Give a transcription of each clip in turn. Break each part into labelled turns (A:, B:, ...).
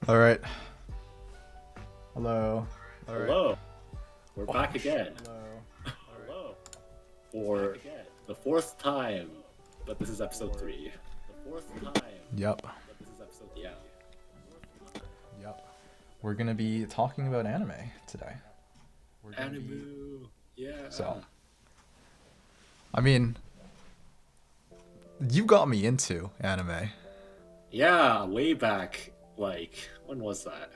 A: All right. Hello. All right.
B: Hello, we're back again.
A: Hello.
B: Hello. For the fourth time, but this is episode 3. The fourth time.
A: Yep.
B: But this is episode 3. Yeah.
A: Yep. We're gonna be talking about anime today.
B: Anime. Yeah.
A: So, I mean, you got me into anime.
B: Yeah, way back. Like, when was that?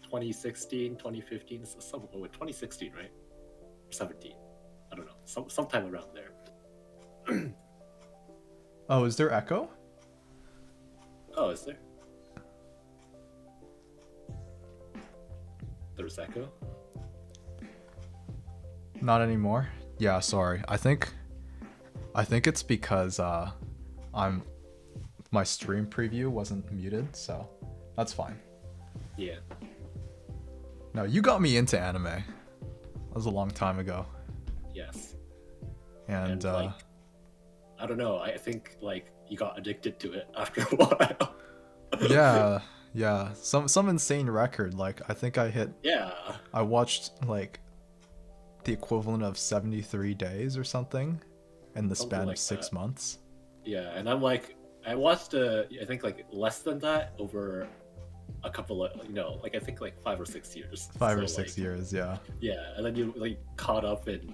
B: 2016, 2015? 2016, right? Or 17. I don't know. Sometime around there.
A: Oh, is there echo?
B: Oh, is there? There's echo?
A: Not anymore. Yeah, sorry. I think it's because my stream preview wasn't muted, so that's fine.
B: Yeah.
A: No, you got me into anime. That was a long time ago.
B: Yes.
A: And
B: like, I don't know. I think like you got addicted to it after a while.
A: yeah. Some insane record. Like I think I hit.
B: Yeah.
A: I watched like the equivalent of 73 days or something in the span
B: like
A: of 6 months.
B: Yeah, and I'm like, I watched I think like less than that over a couple of, like I think like 5 or 6 years.
A: 5 or 6 years, yeah.
B: Yeah, and then you like caught up in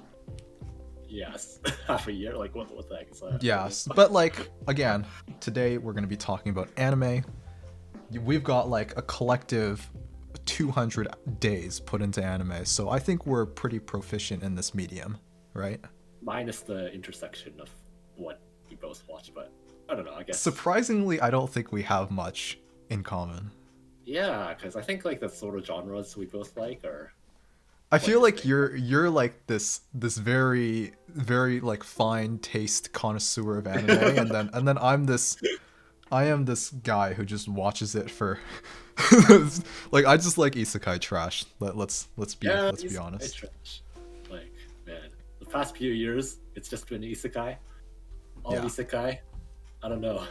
B: half a year. Like what the heck is that?
A: Yes, but like again, today we're gonna be talking about anime. We've got like a collective 200 days put into anime, so I think we're pretty proficient in this medium, right?
B: Minus the intersection of what we both watch, but I don't know. I guess
A: surprisingly, I don't think we have much in common.
B: Yeah, because I think like the sort of genres we both like are.
A: I feel like you're like this very like fine taste connoisseur of anime, and then I am this guy who just watches it for like I just like isekai trash. Let's be honest.
B: Trash. Like man, the past few years it's just been isekai. All isekai. I don't know.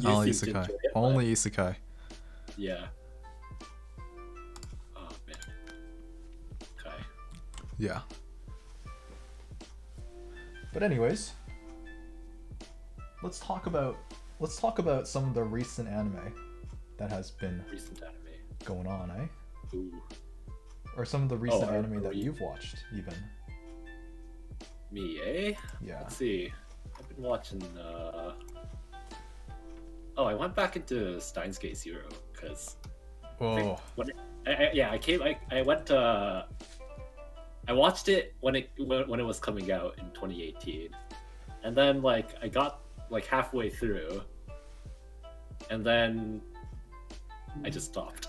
A: All isekai. Only isekai.
B: Yeah. Oh man. Okay.
A: Yeah. But anyways, let's talk about some of the recent anime that has been going on, eh?
B: Ooh.
A: Or some of the recent anime that you've watched, even.
B: Me, eh?
A: Yeah.
B: Let's see. I've been watching. Oh, I went back into Steins Gate Zero because.
A: Oh.
B: I went. I watched it when it was coming out in 2018, and then like I got like halfway through, and then I just stopped.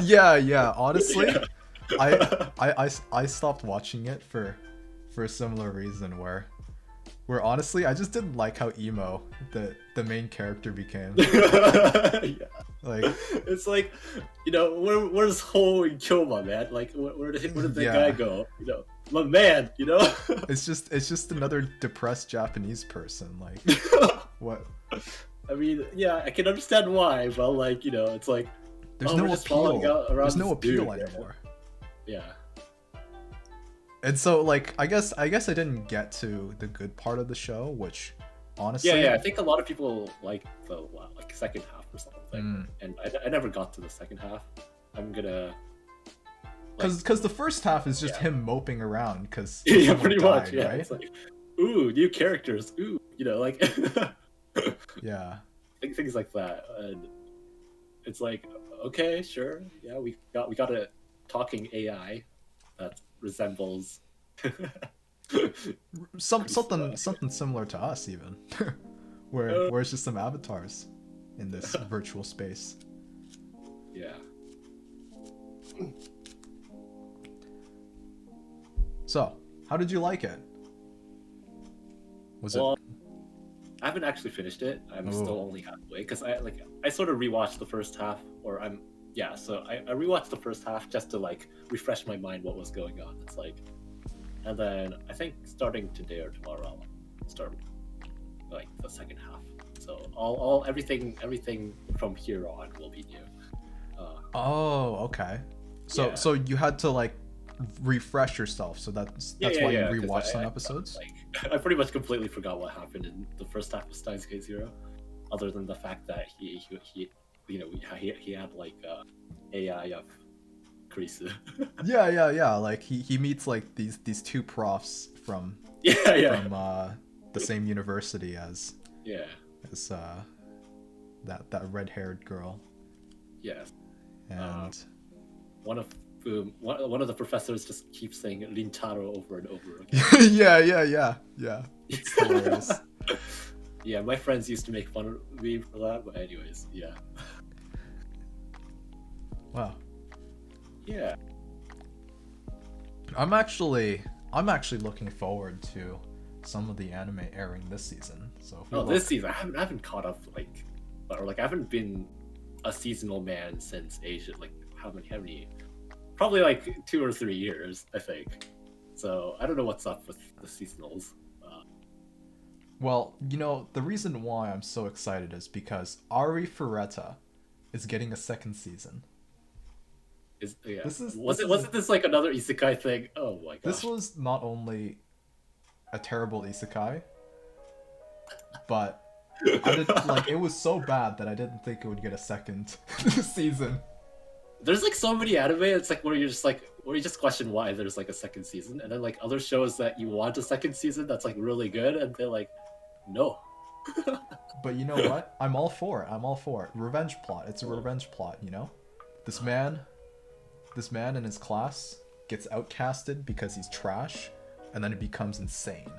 A: yeah. Honestly, I stopped watching it for a similar reason where honestly I just didn't like how emo the main character became.
B: Yeah.
A: Like
B: it's like, where's Ho and Kyoma, man? Like where did that guy go? My man,
A: It's just another depressed Japanese person. Like what?
B: I mean, yeah, I can understand why, but like, it's like
A: there's no appeal. There's no appeal anymore.
B: Yeah.
A: And so like I guess I didn't get to the good part of the show, which honestly
B: yeah, I think a lot of people like the second half or something, and I never got to the second half. I'm gonna
A: because the first half is just him moping around because
B: pretty much,
A: right?
B: It's like, ooh, new characters, ooh, like
A: yeah,
B: things like that, and it's like, okay, sure, yeah, we got a talking AI that resembles
A: something similar to us even, where it's just some avatars in this virtual space.
B: Yeah.
A: So, how did you like it?
B: I haven't actually finished it. I'm still only halfway because I sort of rewatched the first half, or so I rewatched the first half just to like refresh my mind what was going on. It's like, and then I think starting today or tomorrow I'll start like the second half. So everything from here on will be new.
A: Oh, okay. So
B: Yeah.
A: so you had to like refresh yourself. So that's why you
B: 'Cause
A: rewatched some episodes.
B: like I pretty much completely forgot what happened in the first half of Steins Gate Zero, other than the fact that he you know he had like AI of Kurisu.
A: Yeah. Like he meets like these two profs from
B: yeah.
A: the same university as
B: Yeah.
A: as that red-haired girl.
B: Yes.
A: And
B: One of one of the professors just keeps saying Rintaro over and over again.
A: yeah. It's hilarious.
B: Yeah, my friends used to make fun of me for that, but anyways, yeah.
A: Wow.
B: Yeah.
A: I'm actually looking forward to some of the anime airing this season. So if we look,
B: This season I haven't caught up I haven't been a seasonal man since Asia. Like how many? Probably like 2 or 3 years, I think. So I don't know what's up with the seasonals.
A: well, you know, the reason why I'm so excited is because Ari Ferretta is getting a second season.
B: Wasn't this like another isekai thing? Oh my gosh.
A: This was not only a terrible isekai, but I didn't like it was so bad that I didn't think it would get a second season.
B: There's like so many anime. It's like where you just question why there's like a second season, and then like other shows that you want a second season that's like really good, and they're like, no.
A: But you know what? I'm all for it. Revenge plot. It's a revenge plot, you know? This man in his class gets outcasted because he's trash, and then he becomes insane.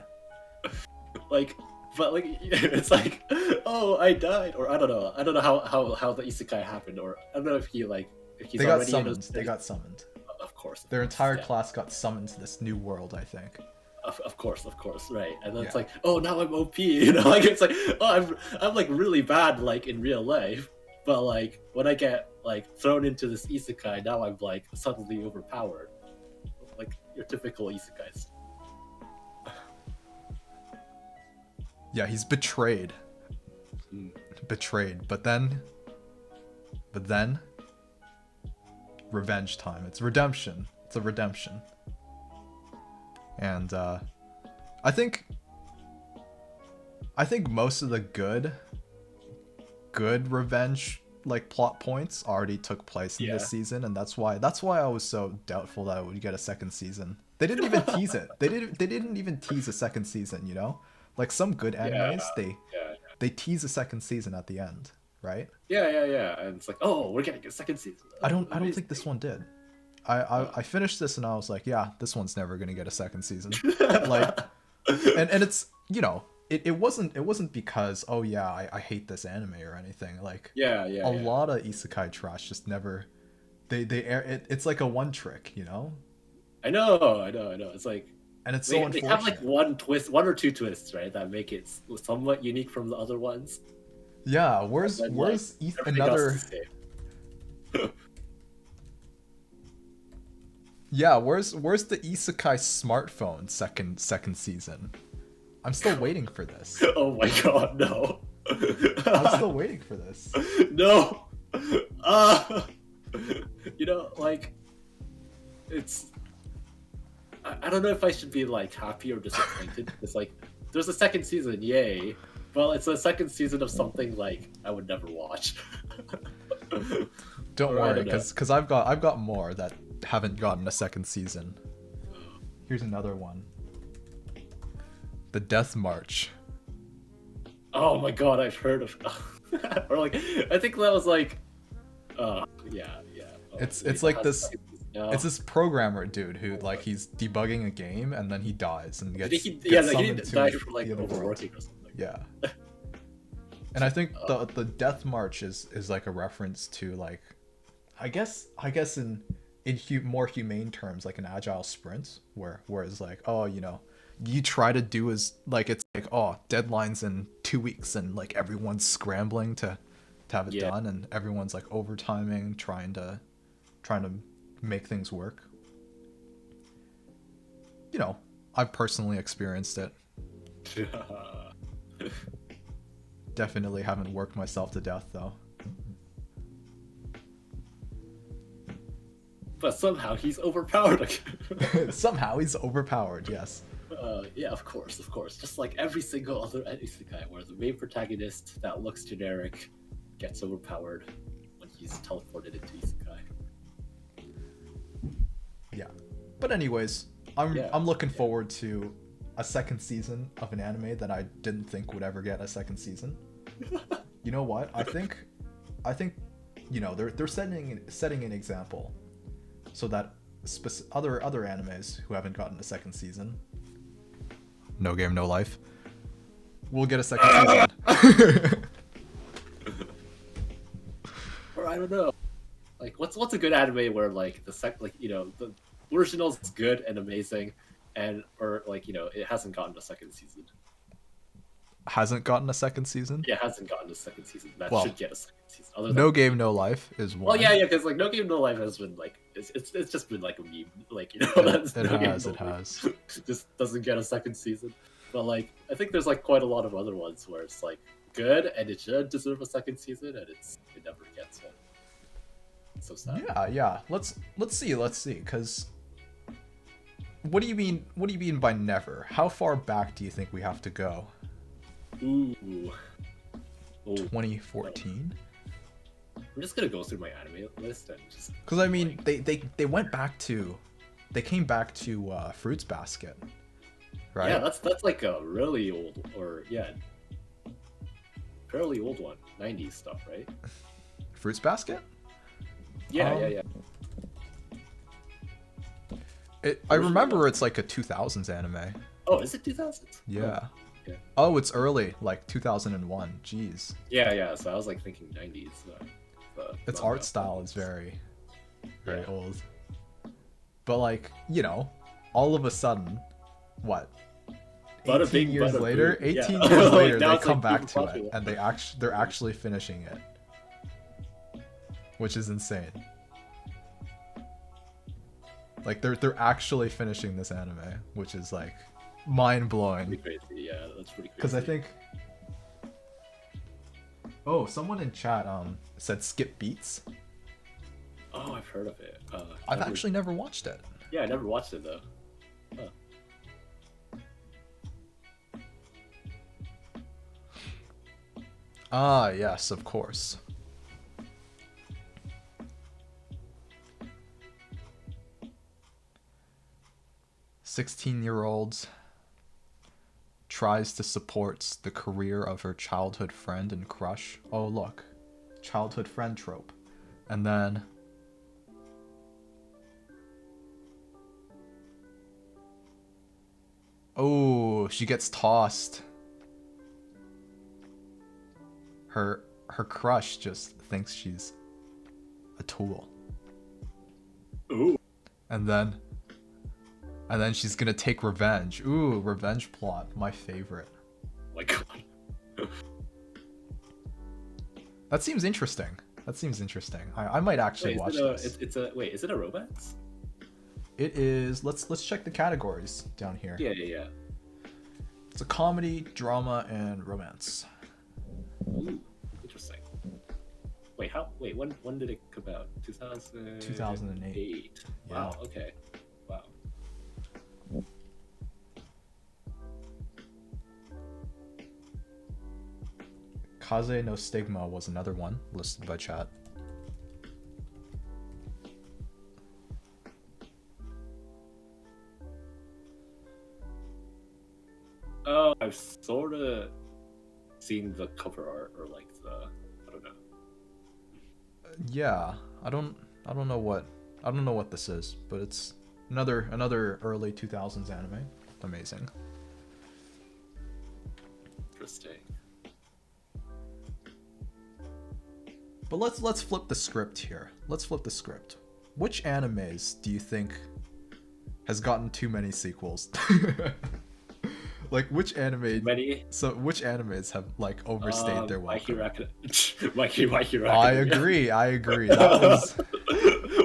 B: But it's like, oh, I died, or I don't know how the isekai happened, or I don't know if he's
A: They got
B: already
A: summoned. They got summoned.
B: Of course.
A: Their entire class got summoned to this new world, I think.
B: Of course, right. And then it's
A: Yeah.
B: like, oh, now I'm OP, you know, like it's like, oh, I'm like really bad like in real life, but like when I get like thrown into this isekai, now I'm like suddenly overpowered, like your typical isekais.
A: Yeah, he's betrayed. Betrayed, but then revenge time. It's redemption. It's a redemption. And I think most of the good revenge like plot points already took place in this season, and that's why I was so doubtful that it would get a second season. They didn't even tease it. They didn't even tease a second season, you know? Like some good animes, they tease a second season at the end, right?
B: Yeah. And it's like, oh, we're getting a second season.
A: I don't think this one did. I finished this and I was like, yeah, this one's never gonna get a second season. Like, and it's, you know, it wasn't because, oh yeah, I hate this anime or anything. Like, a lot of isekai trash just never, they air it. It's like a one trick, you know.
B: I know. It's like,
A: and it's so unfortunate.
B: They have like one or two twists, right, that make it somewhat unique from the other ones.
A: Yeah, where's another? Yeah, where's the Isekai smartphone second season? I'm still waiting for this.
B: Oh my god, no.
A: I'm still waiting for this.
B: No. You know, like, it's. I don't know if I should be like happy or disappointed. It's like there's a second season, yay! Well, it's a second season of something like I would never watch.
A: Don't worry, because I've got more that haven't gotten a second season. Here's another one. The Death March.
B: Oh my god, I've heard of. Or like, I think that was like, yeah. Oh,
A: it's like this. No. It's this programmer dude who like he's debugging a game and then he dies and gets
B: he
A: summoned
B: died
A: to
B: from like overworking or something.
A: Yeah. And I think the Death March is like a reference to like, I guess in more humane terms, like an agile sprint, whereas like, oh, you know, you try to do is like, it's like, oh, deadlines in 2 weeks and like everyone's scrambling to have it done, and everyone's like overtiming, trying to make things work. You know, I've personally experienced it. Definitely haven't worked myself to death though.
B: But somehow he's overpowered.
A: Somehow he's overpowered, yes.
B: Yeah, of course. Just like every single other isekai, where the main protagonist that looks generic gets overpowered when he's teleported into isekai.
A: Yeah. But anyways, I'm looking forward to a second season of an anime that I didn't think would ever get a second season. You know what? I think you know, they're setting an example so that other animes who haven't gotten a second season, No Game No Life, will get a second season.
B: Or I don't know. Like what's a good anime where like the original's good and amazing, and or like it hasn't gotten a second season.
A: Hasn't gotten a second season?
B: Yeah, hasn't gotten a second season. That should get a second season. Other than
A: No Game No Life is one.
B: Well, yeah, because like No Game No Life has been like it's just been like a meme, like
A: It has.
B: Just doesn't get a second season. But like I think there's like quite a lot of other ones where it's like good and it should deserve a second season and it never gets one. It's so sad.
A: Yeah. Let's see, because what do you mean by never? How far back do you think we have to go?
B: Ooh.
A: 2014?
B: I'm just gonna go through my anime list and just
A: because I mean they came back to Fruits Basket, right?
B: Yeah, that's like a really old fairly old one, 90s stuff, right?
A: Fruits Basket?
B: Yeah.
A: I remember it's like a 2000s anime.
B: Oh, is it 2000s?
A: Yeah.
B: Oh, yeah.
A: Oh, it's early, like 2001. Jeez.
B: Yeah. So I was like thinking 90s.
A: Its art style is very old. But like, all of a sudden, what? 18 years later, they come back to it, and they're actually finishing it, which is insane. Like they're actually finishing this anime, which is like mind blowing.
B: Crazy, yeah, that's pretty crazy.
A: Because I think, someone in chat said Skip Beats.
B: Oh, I've heard of it.
A: I've actually never watched it.
B: Yeah, I never watched it though. Huh.
A: Ah, yes, of course. "16-year-old tries to support the career of her childhood friend and crush." Oh, look. Childhood friend trope. And then... oh, she gets tossed. Her crush just thinks she's a tool.
B: Ooh.
A: And then she's gonna take revenge. Ooh, revenge plot, my favorite.
B: Oh my god.
A: That seems interesting. I might actually watch this.
B: Wait, is it a romance?
A: It is. Let's check the categories down here.
B: Yeah.
A: It's a comedy, drama, and romance.
B: Ooh, interesting. Wait, when did it come out?
A: 2008.
B: Wow, okay. Wow.
A: Kaze no Stigma was another one listed by chat.
B: Oh, I've sort of seen the cover art or like I don't know.
A: Yeah, I don't know what this is, but it's another early 2000s anime. Amazing.
B: Interesting.
A: But let's flip the script here. Which animes do you think has gotten too many sequels? Like which animes have like overstayed their welcome?
B: My Hero
A: I agree. That was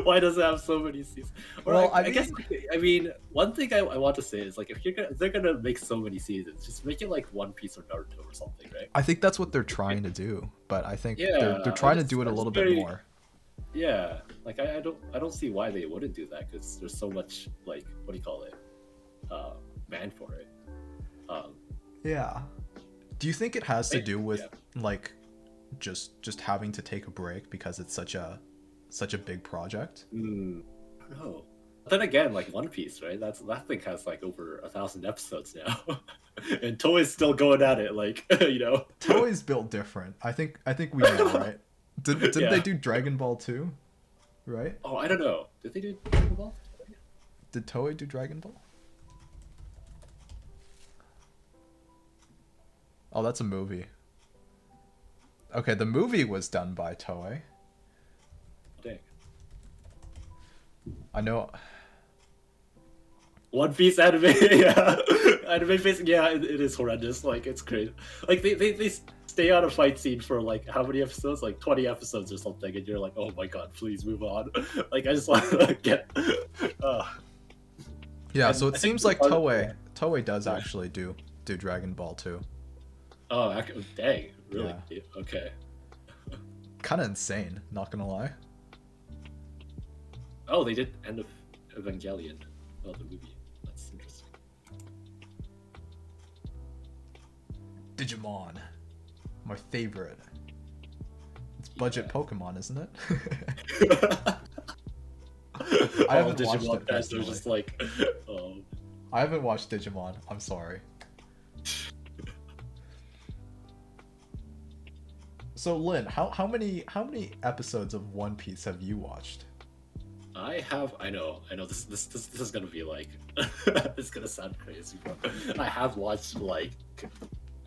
B: Why does it have so many seasons? Or
A: Well,
B: I guess I mean one thing I want to say is like if they're gonna make so many seasons, just make it like One Piece or Naruto or something, right?
A: I think that's what they're trying to do, but I think
B: Yeah,
A: they're trying to do it a little bit more.
B: Yeah, like I don't see why they wouldn't do that because there's so much like what do you call it, demand for it.
A: Yeah. Do you think it has to do with
B: yeah.
A: like just having to take a break because it's such a big project?
B: I don't know. But then again, like One Piece, right? That thing has like over 1,000 episodes now, and Toei's still going at it. Like you know,
A: Toei's built different. I think we know, right? Didn't
B: Yeah.
A: they do Dragon Ball too? Right?
B: Oh, I don't know. Did they do Dragon Ball?
A: Did Toei do Dragon Ball? Oh, that's a movie. Okay, the movie was done by Toei.
B: Dang.
A: I know.
B: One Piece anime, yeah, anime facing, yeah, it is horrendous. Like it's crazy. Like they stay on a fight scene for like how many episodes? Like 20 episodes or something, and you're like, oh my god, please move on. Like I just want to get.
A: Yeah,
B: And
A: so
B: I
A: it
B: think
A: seems
B: the
A: like
B: part-
A: Toei does actually do Dragon Ball too.
B: Oh, dang, really?
A: Yeah.
B: Okay.
A: Kind of insane, not gonna lie.
B: Oh, they did End of Evangelion. Oh, the movie. That's interesting.
A: Digimon, my favorite. It's budget Pokemon, isn't it? I haven't watched
B: Digimon
A: it
B: fans are
A: personally.
B: just like, oh.
A: I haven't watched Digimon. I'm sorry. So Lynn, how many episodes of One Piece have you watched?
B: I know this is gonna be like it's gonna sound crazy, but I have watched like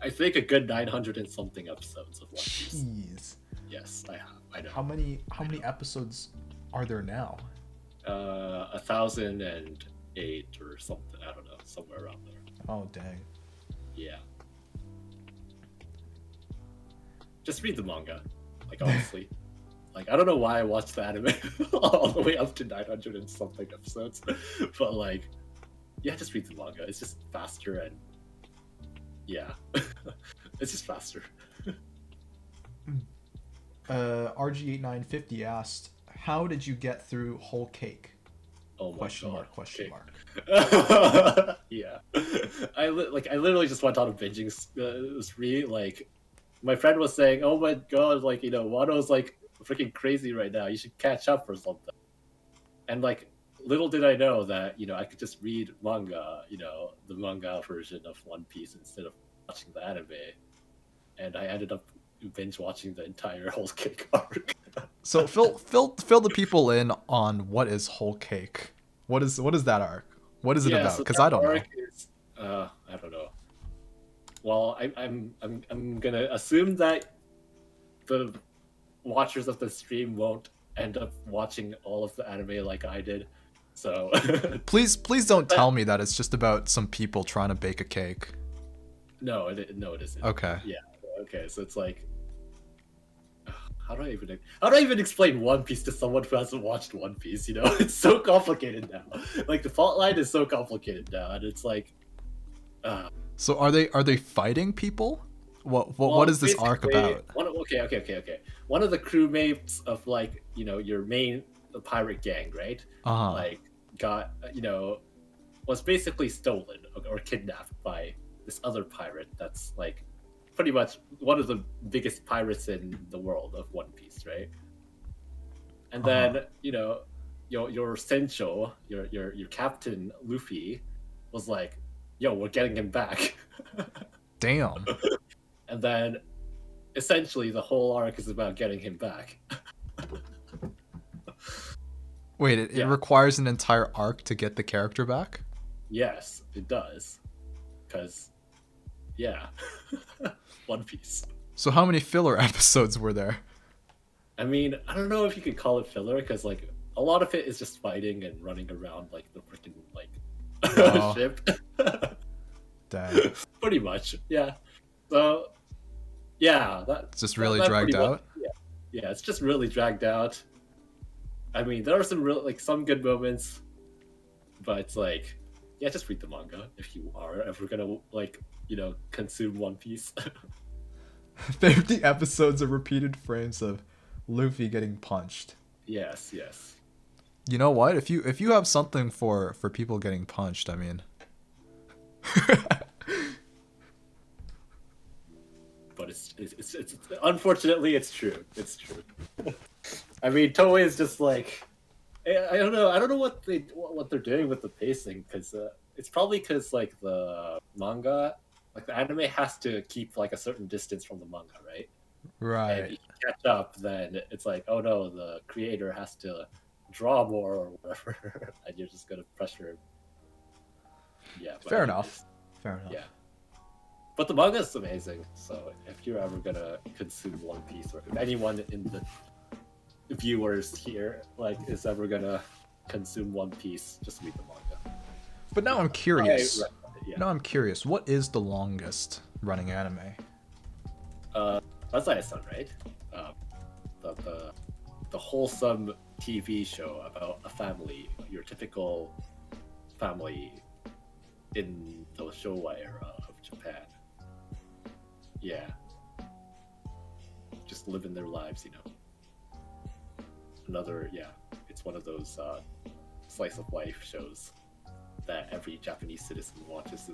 B: I think a good 900 and something episodes of One Piece.
A: Jeez.
B: Yes, I have. I know.
A: How many episodes are there now?
B: 1,008 or something. I don't know, somewhere around there.
A: Oh dang.
B: Yeah. Just read the manga. Like honestly. Like I don't know why I watched the anime all the way up to 900 and something episodes. But like yeah, just read the manga. It's just faster and yeah. It's just faster.
A: RG8950 asked, "How did you get through Whole Cake?"
B: Oh my
A: Question
B: god.
A: mark, question mark.
B: Yeah. I literally just went on a binging spree. Like my friend was saying, "Oh my god, like you know, Wano's like freaking crazy right now. You should catch up or something." And like, little did I know that you know I could just read manga, you know, the manga version of One Piece instead of watching the anime, and I ended up binge watching the entire Whole Cake arc.
A: So fill the people in on what is Whole Cake. What is that arc? What is it about?
B: So
A: Because
B: that
A: I don't know.
B: arc is, I don't know. Well, I'm gonna assume that the watchers of the stream won't end up watching all of the anime like I did. So
A: Please don't tell me that it's just about some people trying to bake a cake.
B: no, it isn't.
A: Okay.
B: Yeah. Okay. So it's like, how do I even explain One Piece to someone who hasn't watched One Piece? You know, it's so complicated now. Like the fault line is so complicated now, and it's like.
A: So are they fighting people? What is this arc about?
B: Okay. One of the crewmates of like you know your main pirate gang, right?
A: Uh-huh.
B: Like got you know was basically stolen or kidnapped by this other pirate that's like pretty much one of the biggest pirates in the world of One Piece, right? And then you know your Sencho, your captain Luffy, was like, "Yo, we're getting him back."
A: Damn.
B: And then essentially the whole arc is about getting him back.
A: Wait, it requires an entire arc to get the character back?
B: Yes, it does. Because, yeah. One Piece.
A: So how many filler episodes were there?
B: I mean, I don't know if you could call it filler, because, like, a lot of it is just fighting and running around, like, the freaking, like, ship.
A: Dang.
B: Pretty much, yeah. So, yeah.
A: It's just really dragged out?
B: Yeah, it's just really dragged out. I mean, there are some real like some good moments, but it's like, yeah, just read the manga if you are ever gonna like consume One Piece.
A: 50 episodes of repeated frames of Luffy getting punched.
B: Yes, yes.
A: You know what? If you have something for people getting punched, I mean.
B: But it's unfortunately it's true. It's true. I mean, Toei is just like, I don't know what they're doing with the pacing, because it's probably because like the manga, like the anime has to keep like a certain distance from the manga, right? And if
A: Right.
B: you catch up, then it's like, oh no, the creator has to draw more or whatever, and you're just gonna pressure him. Yeah. But
A: Fair
B: anyways,
A: enough. Fair enough.
B: yeah. But the manga is amazing, so if you're ever gonna consume One Piece, or if anyone in the viewers here like is ever gonna consume One Piece, just read the manga.
A: But now I'm curious.
B: Yeah.
A: Now I'm curious. What is the longest running anime?
B: That's Son, right? The wholesome TV show about a family, your typical family in the Showa era of Japan. Yeah. Just living their lives, Another, yeah, it's one of those slice of life shows that every Japanese citizen watches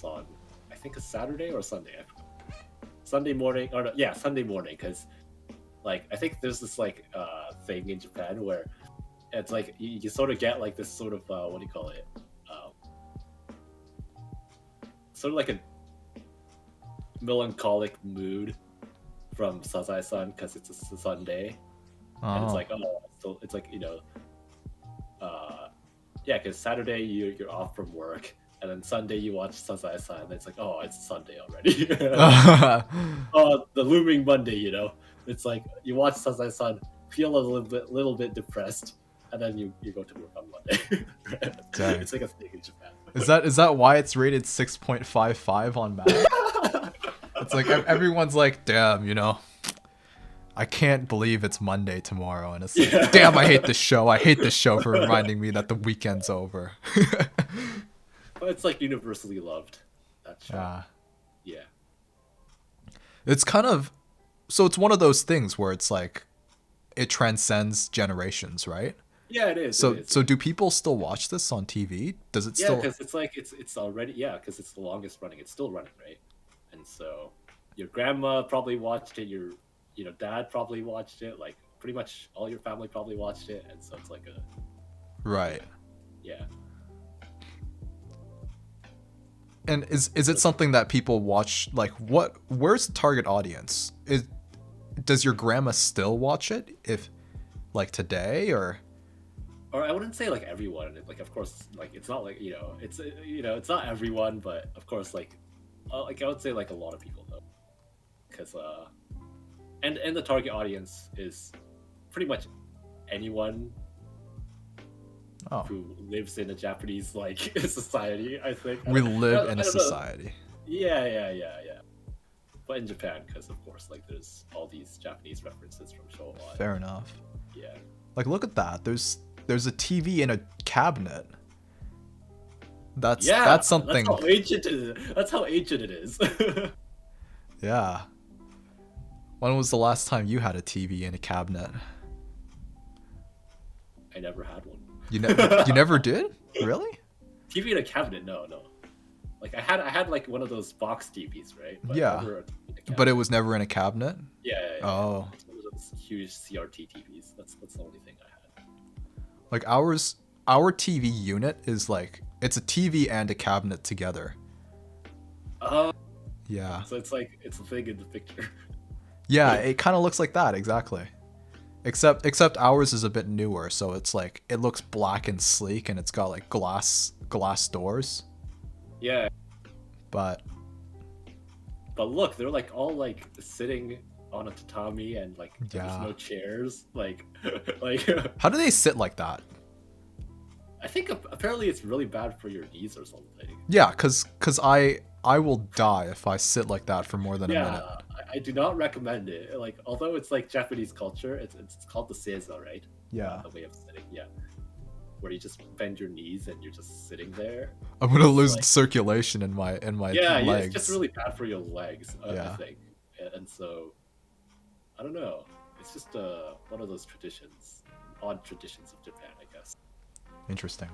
B: on, I think, a Saturday or a Sunday. I forgot. Sunday morning, or no, yeah, Sunday morning, because like I think there's this like thing in Japan where it's like you sort of get like this sort of what do you call it? Sort of like a melancholic mood from Sazae-san because it's a Sunday, and it's like so it's like yeah, because Saturday you're off from work, and then Sunday you watch Sazae-san, and it's like, oh, it's Sunday already. Oh, the looming Monday, It's like you watch Sazae-san, feel a little bit depressed, and then you go to work on Monday. It's like a thing in Japan.
A: Is that why it's rated 6.55 on Mac? It's like everyone's like, damn, I can't believe it's Monday tomorrow, and it's like, damn, I hate this show. I hate this show for reminding me that the weekend's over.
B: But it's like universally loved, that show. Yeah.
A: It's kind of, so it's one of those things where it's like it transcends generations, right?
B: Yeah, it is.
A: So do people still watch this on TV? Does it still?
B: Yeah, because it's like it's already, yeah, because it's the longest running. It's still running, right? And so your grandma probably watched it. Your dad probably watched it. Like pretty much all your family probably watched it, and so it's like a
A: right.
B: Yeah.
A: And is it something that people watch? Like, where's the target audience? Does your grandma still watch it, if like today, or
B: I wouldn't say like everyone. Like, of course, like it's not like it's not everyone, but of course, like I would say like a lot of people though, because and the target audience is pretty much anyone who lives in a Japanese like society. I think
A: we live in a society.
B: Yeah. But in Japan, because of course, like there's all these Japanese references from Showa.
A: Fair enough.
B: Yeah.
A: Like, look at that. There's a TV in a cabinet. That's something.
B: That's how ancient it is. That's how ancient it is.
A: Yeah. When was the last time you had a TV in a cabinet?
B: I never had one.
A: You never did? Really?
B: TV in a cabinet? No. Like I had like one of those box TVs, right? But
A: yeah. But it was never in a cabinet?
B: Yeah.
A: Oh.
B: It's one of those huge CRT TVs. That's the only thing I had.
A: Like our TV unit is like, it's a TV and a cabinet together.
B: Oh.
A: Yeah.
B: So it's like it's a thing in the picture.
A: Yeah, it kind of looks like that, exactly. Except ours is a bit newer, so it's like it looks black and sleek, and it's got like glass doors.
B: Yeah.
A: But
B: look, they're like all like sitting on a tatami, and like there's no chairs. Like
A: how do they sit like that?
B: I think apparently it's really bad for your knees or something.
A: Yeah, cause I will die if I sit like that for more than a minute.
B: I do not recommend it. Like, although it's like Japanese culture, it's called the seiza, right?
A: Yeah.
B: The way of sitting, yeah. Where you just bend your knees and you're just sitting there.
A: I'm gonna lose
B: like,
A: circulation in my
B: yeah,
A: legs.
B: it's just really bad for your legs,
A: Yeah.
B: I think. And so, I don't know. It's just one of those traditions, odd traditions of Japan, I guess.
A: Interesting.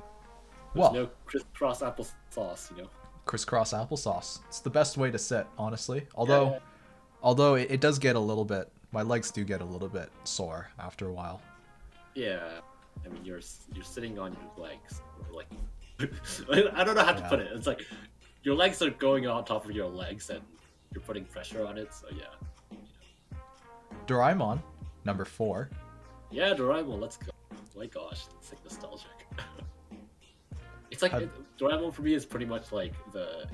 B: There's
A: Well,
B: no crisscross applesauce, you know.
A: crisscross applesauce. It's the best way to sit, honestly.
B: Yeah.
A: Although it does get a little bit, my legs do get a little bit sore after a while.
B: Yeah, I mean you're sitting on your legs, or like I don't know how to put it. It's like your legs are going on top of your legs, and you're putting pressure on it. So yeah.
A: Doraemon, number 4.
B: Yeah, Doraemon, let's go. My gosh, it's like nostalgic. It's like Doraemon for me is pretty much like the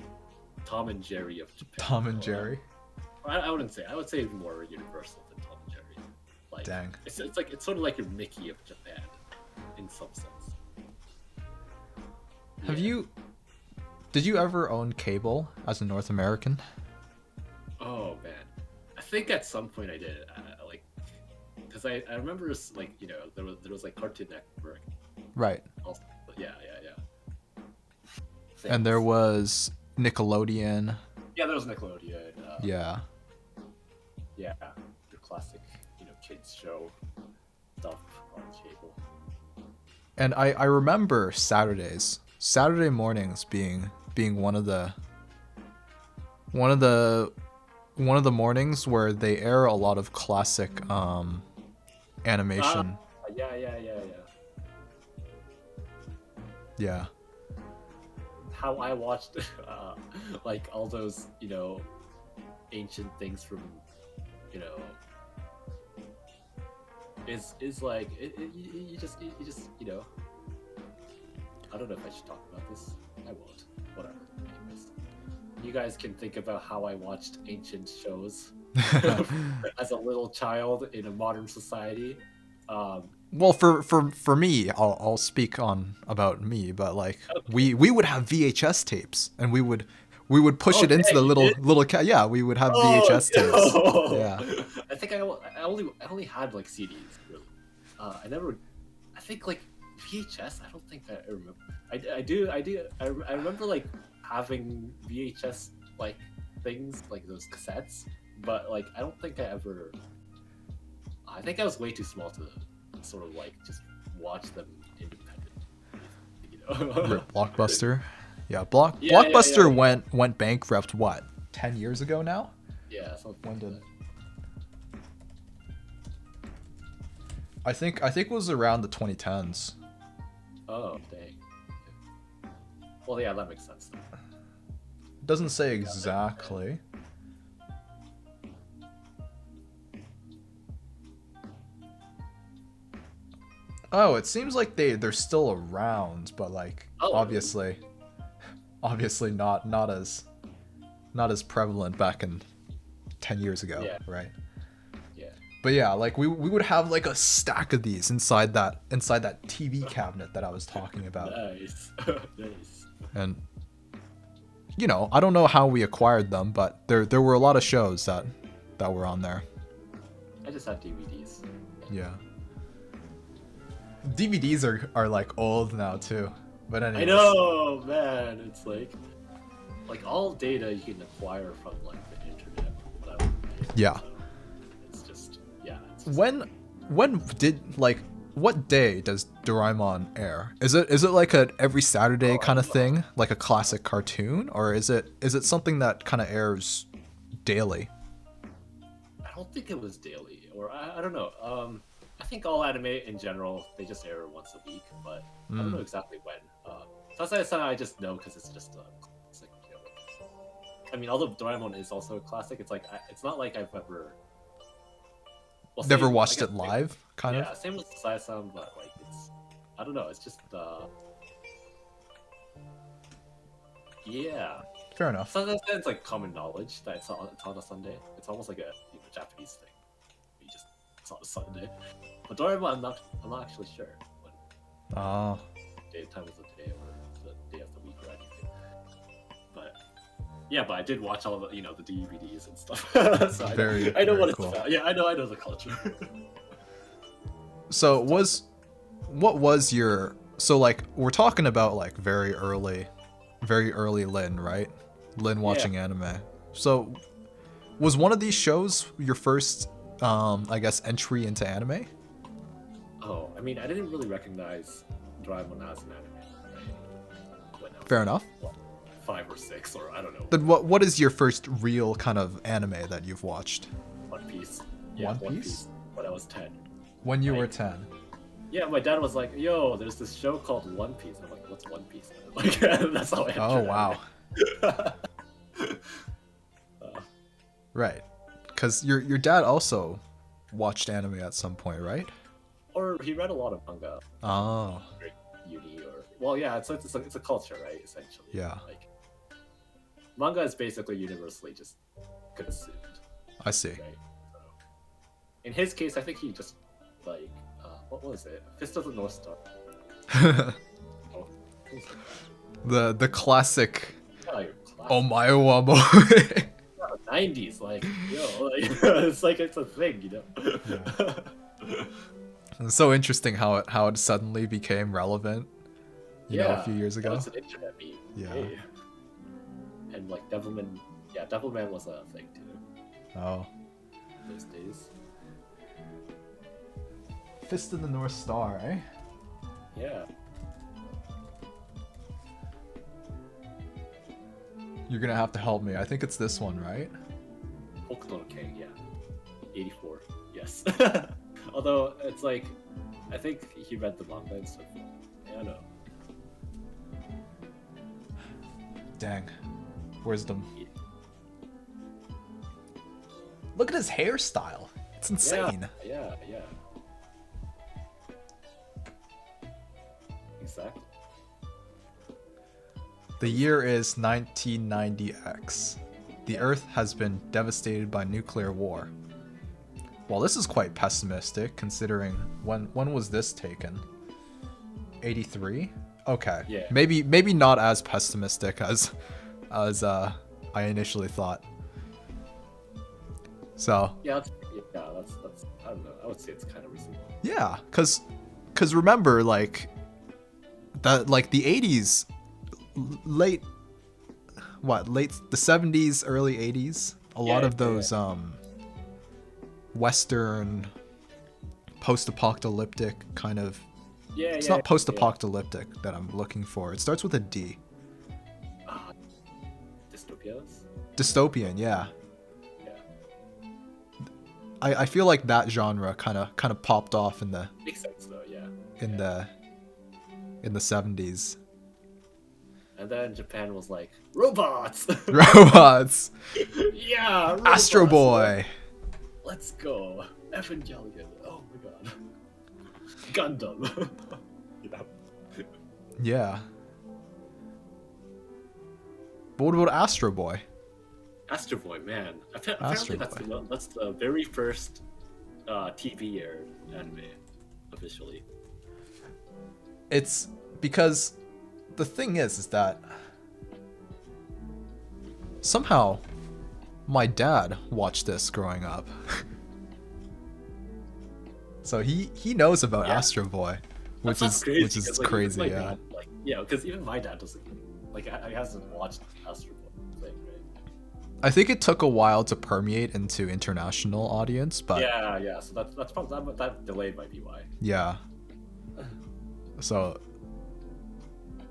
B: Tom and Jerry of Japan.
A: Tom and Jerry.
B: I wouldn't say. I would say more universal than Tom and Jerry. Like,
A: Dang.
B: It's like it's sort of like your Mickey of Japan, in some sense.
A: Did you ever own cable as a North American?
B: Oh man, I think at some point I did. Like, because I remember like there was like Cartoon Network.
A: Right.
B: Also, yeah.
A: And there was Nickelodeon.
B: Yeah, there was Nickelodeon.
A: Yeah.
B: Yeah, your classic, kids show stuff on cable.
A: And I remember Saturday mornings being one of the mornings where they air a lot of classic animation. Yeah.
B: How I watched like all those ancient things from is like you just I don't know if I should talk about this. I won't. Whatever. Anyways, you guys can think about how I watched ancient shows as a little child in a modern society.
A: Well, for me, I'll speak about me, but like we would have VHS tapes, and we would push it into the little yeah, we would have VHS tapes. Yeah.
B: I think I only had like CDs really. I think like VHS. I don't think I remember. I remember like having VHS like things like those cassettes, but like I don't think I ever. I think I was way too small to sort of like just watch them independently.
A: Blockbuster. Yeah, Blockbuster went bankrupt. What, 10 years ago now?
B: Yeah.
A: When did? I think it was around the 2010s.
B: Oh dang. Well, yeah, that makes sense.
A: It doesn't say exactly. Oh, it seems like they're still around, but like obviously not as prevalent back in 10 years ago, right?
B: Yeah.
A: But yeah, like we would have like a stack of these inside that TV cabinet that I was talking about.
B: Nice. Nice.
A: And I don't know how we acquired them, but there were a lot of shows that were on there.
B: I just had DVDs.
A: Yeah. DVDs are like old now too, but anyways.
B: I know, man. It's like all data you can acquire from like the internet, whatever.
A: Yeah.
B: So it's just
A: what day does Doraemon air? Is it like a every Saturday kind of thing, like a classic cartoon, or is it something that kind of airs daily?
B: I don't think it was daily, or I don't know. I think all anime in general, they just air once a week, but I don't know exactly when. Something I just know because it's just a classic. I mean, although Doraemon is also a classic, it's like it's not like I've ever
A: never watched it live, kind of.
B: Yeah, same with Sai-san, but like I don't know. It's just yeah.
A: Fair enough.
B: Sometimes it's like common knowledge that it's on a Sunday. It's almost like a Japanese thing. You just it's on a Sunday. But Doraemon, I'm not actually sure when.
A: Oh.
B: Time of the day or the day of the week or anything. But yeah, I did watch all the the DVDs and stuff. So I know what it's
A: cool.
B: about. Yeah, I know the culture.
A: So was what was your, so like we're talking about like very early Lynn, right? Lynn watching anime. So was one of these shows your first I guess entry into anime?
B: Oh, I mean, I didn't really recognize Doraemon as an anime, right? When I was
A: Fair
B: like,
A: enough.
B: what, 5 or 6, or I don't know.
A: Then what is your first real kind of anime that you've watched?
B: One Piece.
A: One
B: One
A: Piece?
B: Piece. When I was 10.
A: When you were
B: Like,
A: 10.
B: Yeah, my dad was like, "Yo, there's this show called One Piece." I'm like, "What's One Piece?" Like, that's how I entered
A: Oh wow.
B: anime.
A: Right. Cuz your dad also watched anime at some point, right?
B: Or he read a lot of manga.
A: Oh.
B: Uni or well, yeah, it's a culture, right? Essentially.
A: Yeah.
B: Like, manga is basically universally just consumed.
A: I see.
B: Right. So, in his case, I think he just like what was it? Fist of the North Star. Oh,
A: the classic
B: yeah, your classic.
A: Omae-wa-mo.
B: 90s, like, yo, like, it's a thing, you know.
A: Yeah. It's so interesting how it suddenly became relevant, you know, a few years ago.
B: It's an internet meme.
A: Yeah.
B: Hey. And like Devilman, Devilman was a thing too.
A: Oh.
B: Those days.
A: Fist of the North Star, eh?
B: Yeah.
A: You're gonna have to help me. I think it's this one, right?
B: Hokuto King, yeah. 84, yes. Although, it's like, I think he read the manga and stuff. Yeah, I know.
A: Dang. Wisdom. Look at his hairstyle. It's insane.
B: Yeah. Exactly.
A: The year is 1990X. The Earth has been devastated by nuclear war. Well, this is quite pessimistic considering when was this taken? 83? Okay.
B: Yeah.
A: Maybe not as pessimistic as I initially thought. So.
B: Yeah, that's I don't know. I would say it's kind of reasonable.
A: Yeah, cause remember like that like the 80s, late the 70s, early 80s. A lot of those Western post-apocalyptic kind of. It's not post-apocalyptic that I'm looking for. It starts with a D.
B: Dystopias?
A: Dystopian, yeah.
B: Yeah.
A: I feel like that genre kind of popped off in the
B: Makes sense though, yeah.
A: in the 70s.
B: And then Japan was like, robots!
A: Robots!
B: Yeah, robots!
A: Astro Boy!
B: Let's go. Evangelion. Oh my god. Gundam. You know?
A: Yeah. But what about Astro Boy?
B: Astro Boy, man. Apparently that's the very first TV aired anime, officially.
A: It's because the thing is that somehow my dad watched this growing up. So he knows about Astro Boy, which is crazy, yeah.
B: Dad, because even my dad doesn't he hasn't watched Astro Boy thing, right?
A: I think it took a while to permeate into international audience, but
B: yeah. So that's probably that delay might be why.
A: Yeah. So,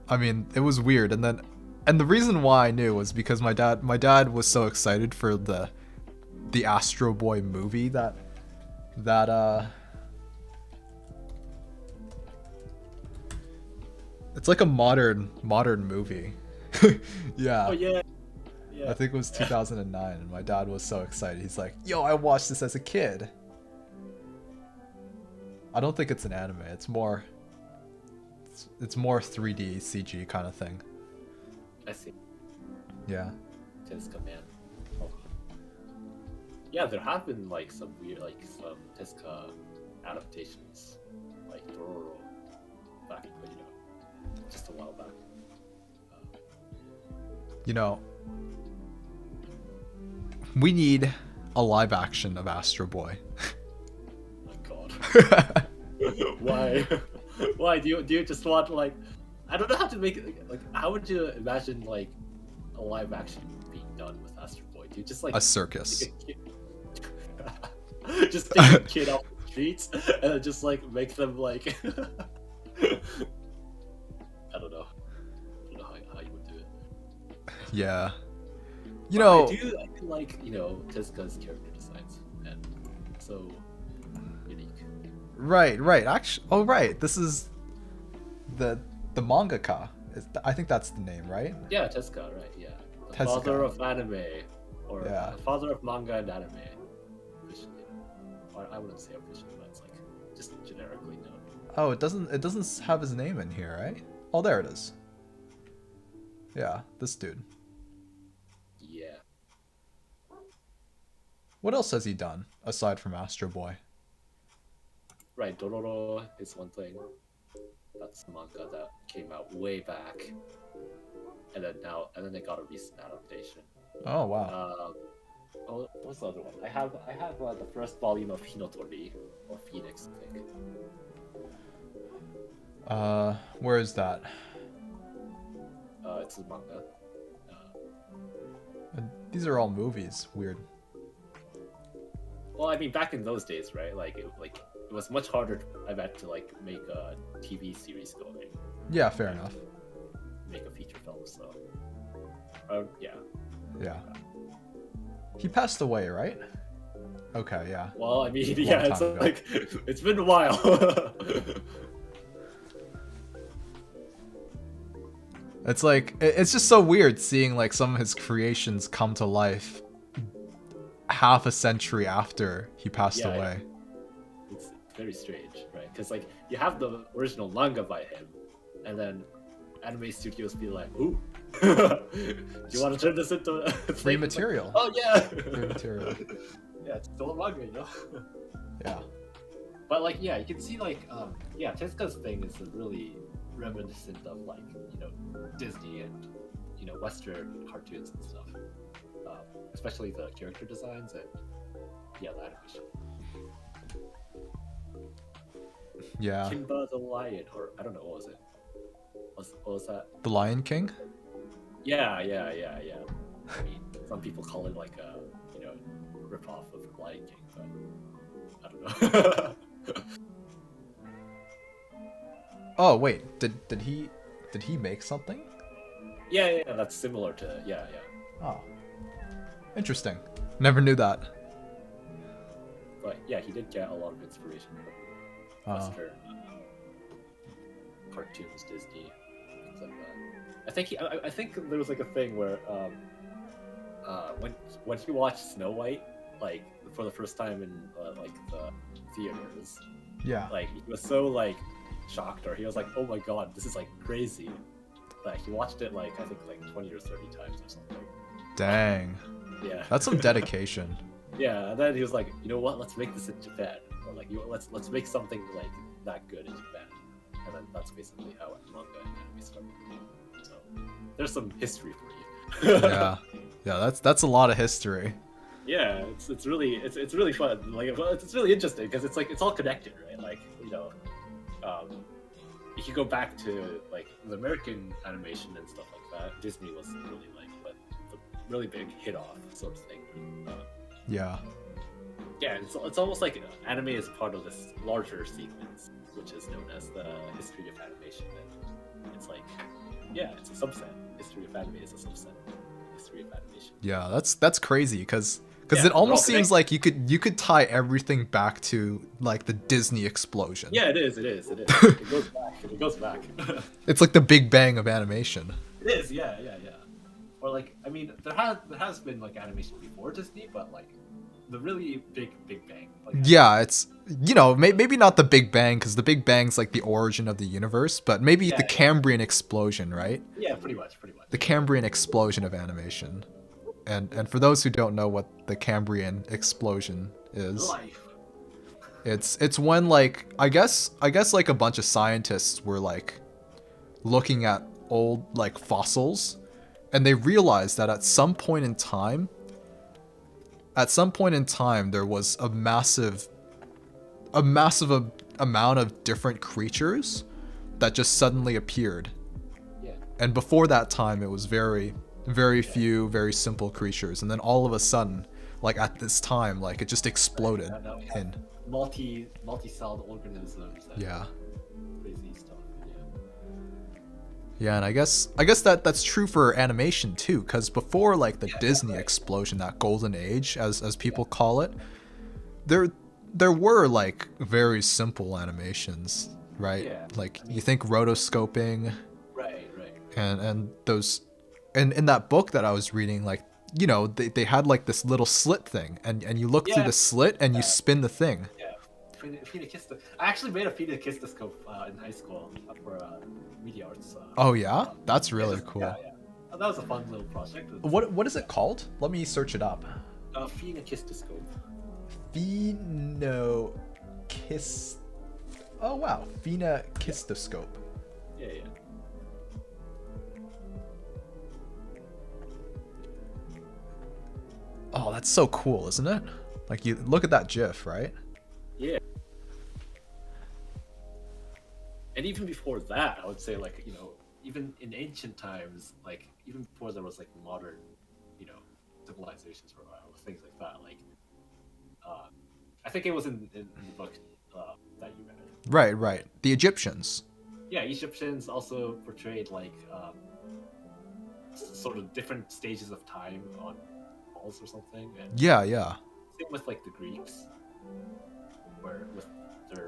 A: I mean, it was weird, and the reason why I knew was because my dad was so excited for the Astro Boy movie that it's like a modern movie. Yeah.
B: Oh yeah.
A: I think it was 2009, and my dad was so excited. He's like, "Yo, I watched this as a kid." I don't think it's an anime. It's more 3D CG kind of thing.
B: I see.
A: Yeah.
B: Tezuka, man. Oh. Yeah, there have been some weird some Tezuka adaptations, like Dororo, back just a while back.
A: We need a live action of Astro Boy.
B: My God. Why? Why do you just want like I don't know how to make it like how would you imagine like a live action being done with Astro Boy? Do you just like
A: A circus.
B: take a kid, just take a kid off the streets and then just like make them like I don't know. I don't know how you would do it.
A: Yeah.
B: But
A: know,
B: I do like, Tezuka's character designs and so unique.
A: right. Actually, oh right, this is the mangaka. I think that's the name, right?
B: Yeah, Tezuka, right? Yeah, the
A: Tezuka.
B: father of anime, or
A: Yeah.
B: the father of manga and anime. Officially, or I wouldn't say officially, but it's like just generically known.
A: Oh, it doesn't have his name in here, right? Oh, there it is. Yeah, this dude.
B: Yeah.
A: What else has he done aside from Astro Boy?
B: Right, Dororo is one thing. That's the manga that came out way back, and then they got a recent adaptation.
A: Oh wow.
B: What's the other one? I have the first volume of Hinotori or Phoenix, I think.
A: Where is that?
B: It's a manga.
A: These are all movies. Weird.
B: Well, I mean, back in those days, right? Like it was much harder, I bet, to like make a TV series going,
A: Yeah, fair enough.
B: make a feature film. So, yeah.
A: Yeah. He passed away, right? Okay, yeah.
B: Well, I mean, yeah, it's
A: time ago.
B: like it's been a while.
A: It's like it's just so weird seeing like some of his creations come to life half a century after he passed
B: Yeah,
A: away.
B: It's very strange, right? Because like you have the original manga by him, and then anime studios be like, "Ooh, do you want to turn this into a
A: Free
B: thing?" Like,
A: material.
B: oh yeah,
A: Free material.
B: yeah, it's still a manga,
A: Yeah.
B: But like, yeah, you can see like, yeah, Tezuka's thing is really reminiscent of like, Disney and Western cartoons and stuff, especially the character designs and yeah, the animation.
A: Yeah.
B: Kimba the Lion, or I don't know, what was it? What was that?
A: The Lion King?
B: Yeah. I mean, some people call it like a rip-off of Lion King, but I don't know.
A: Oh wait, did he make something?
B: yeah, that's similar to yeah.
A: Oh. Interesting. Never knew that.
B: But yeah, he did get a lot of inspiration from Western cartoons, Disney, things like that. I think there was like a thing where when he watched Snow White like for the first time in like the theaters,
A: Yeah.
B: like he was so like shocked, or he was like, "Oh my god, this is like crazy." Like he watched it like I think like 20 or 30 times or something.
A: Dang.
B: Yeah.
A: That's some dedication.
B: Yeah, and then he was like, "You know what? Let's make this in Japan, or like let's make something like that good in Japan." And then that's basically how manga and anime started. So there's some history for you.
A: Yeah. Yeah, that's a lot of history.
B: Yeah, it's really fun. Like it's really interesting because it's like it's all connected, right? Like if you go back to like the American animation and stuff like that, Disney was really like the really big hit off sort of thing.
A: Yeah.
B: Yeah, it's almost like anime is part of this larger sequence, which is known as the history of animation. And it's like, yeah, it's a subset. History of anime is a subset. History of animation.
A: Yeah, that's crazy because
B: Yeah,
A: it almost
B: they're all
A: seems like you could tie everything back to like the Disney explosion.
B: Yeah, it is. It goes back.
A: It's like the Big Bang of animation.
B: It is. Yeah. Or like, I mean, there has been like animation before Disney, but like the really big bang. Like,
A: Yeah, it's maybe not the Big Bang because the Big Bang's like the origin of the universe, but maybe the Cambrian explosion, right?
B: Yeah, pretty much.
A: The Cambrian explosion of animation. And for those who don't know what the Cambrian explosion is,
B: Life.
A: it's when like I guess like a bunch of scientists were like looking at old like fossils, and they realized that at some point in time there was a massive amount of different creatures that just suddenly appeared.
B: Yeah.
A: And before that time, it was very, very few, very simple creatures. And then all of a sudden, like at this time, like it just exploded in
B: multi-celled organisms. And
A: yeah.
B: Crazy stuff.
A: Yeah, and I guess that's true for animation too, because before like the Disney explosion, that golden age, as people call it, there were like very simple animations, right?
B: Yeah.
A: Like you think rotoscoping,
B: Right.
A: and those, and in that book that I was reading, like they had like this little slit thing, and you look through the slit and you spin the thing.
B: Yeah. I actually made a phenakistoscope in high school for media arts.
A: Oh yeah, that's really cool.
B: Yeah. That was a fun little project.
A: What is it called? Let me search it up.
B: Phenakistoscope.
A: Phenokist. Oh wow, phenakistoscope.
B: Yeah.
A: Oh, that's so cool, isn't it? Like you look at that GIF, right?
B: Yeah. And even before that, I would say like, even in ancient times, like even before there was like modern, civilizations or things like that, like I think it was in the book that you read.
A: Right. The Egyptians.
B: Yeah, Egyptians also portrayed like sort of different stages of time on walls or something. And
A: Yeah.
B: same with like the Greeks, where with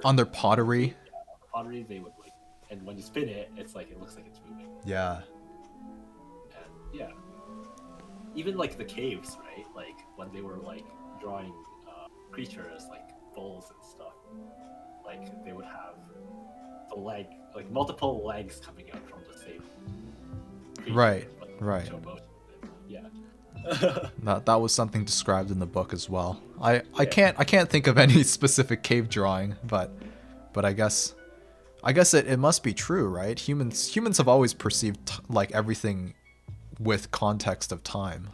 A: on their pottery.
B: Pottery, they would like, and when you spin it, it's like it looks like it's moving.
A: Yeah.
B: And yeah, even like the caves, right? Like when they were like drawing creatures like bulls and stuff, like they would have the leg, like multiple legs coming out from the same creature,
A: Right.
B: show motion. Yeah.
A: That was something described in the book as well. I can't think of any specific cave drawing, but I guess it must be true, right? Humans have always perceived like everything with context of time.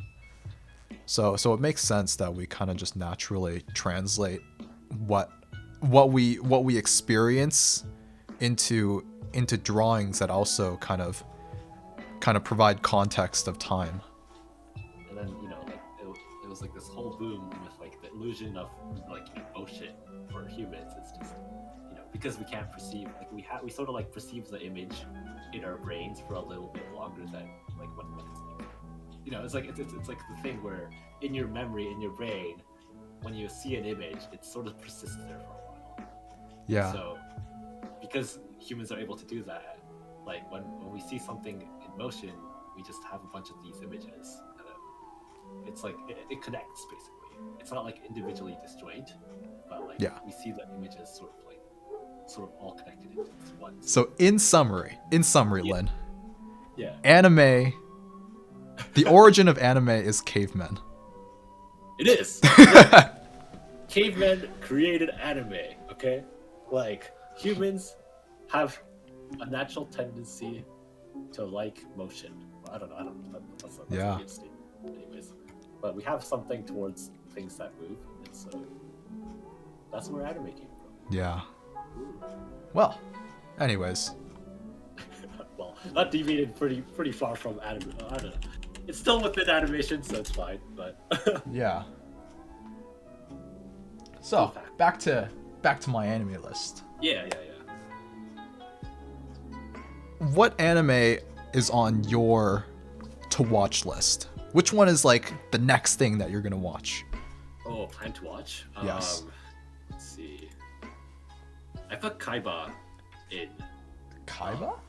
A: So it makes sense that we kind of just naturally translate what we experience into drawings that also kind of provide context of time.
B: And then like it was like this whole boom with like the illusion of like emotion for humans. It's just because we can't perceive, like we sort of like perceive the image in our brains for a little bit longer than like when it's like it's like the thing where in your memory, in your brain, when you see an image, it sort of persists there for a while.
A: Yeah.
B: So because humans are able to do that, like when we see something in motion, we just have a bunch of these images, and it's like it connects basically. It's not like individually disjoint, but like we see the images sort of all connected into one.
A: So in summary, Lynn.
B: Yeah.
A: Anime. The origin of anime is cavemen.
B: It is. Cavemen created anime. Okay, like humans have a natural tendency to like motion. I don't know. That's a weird statement. Anyways, but we have something towards things that move, and so that's where anime came from.
A: Yeah. Well, anyways.
B: Well, that deviated pretty far from anime. I don't know. It's still within animation, so it's fine. But
A: yeah. So back to my anime list.
B: Yeah.
A: What anime is on your to watch list? Which one is like the next thing that you're gonna watch?
B: Oh, plan to watch?
A: Yes.
B: Let's see. I put Kaiba in.
A: Kaiba?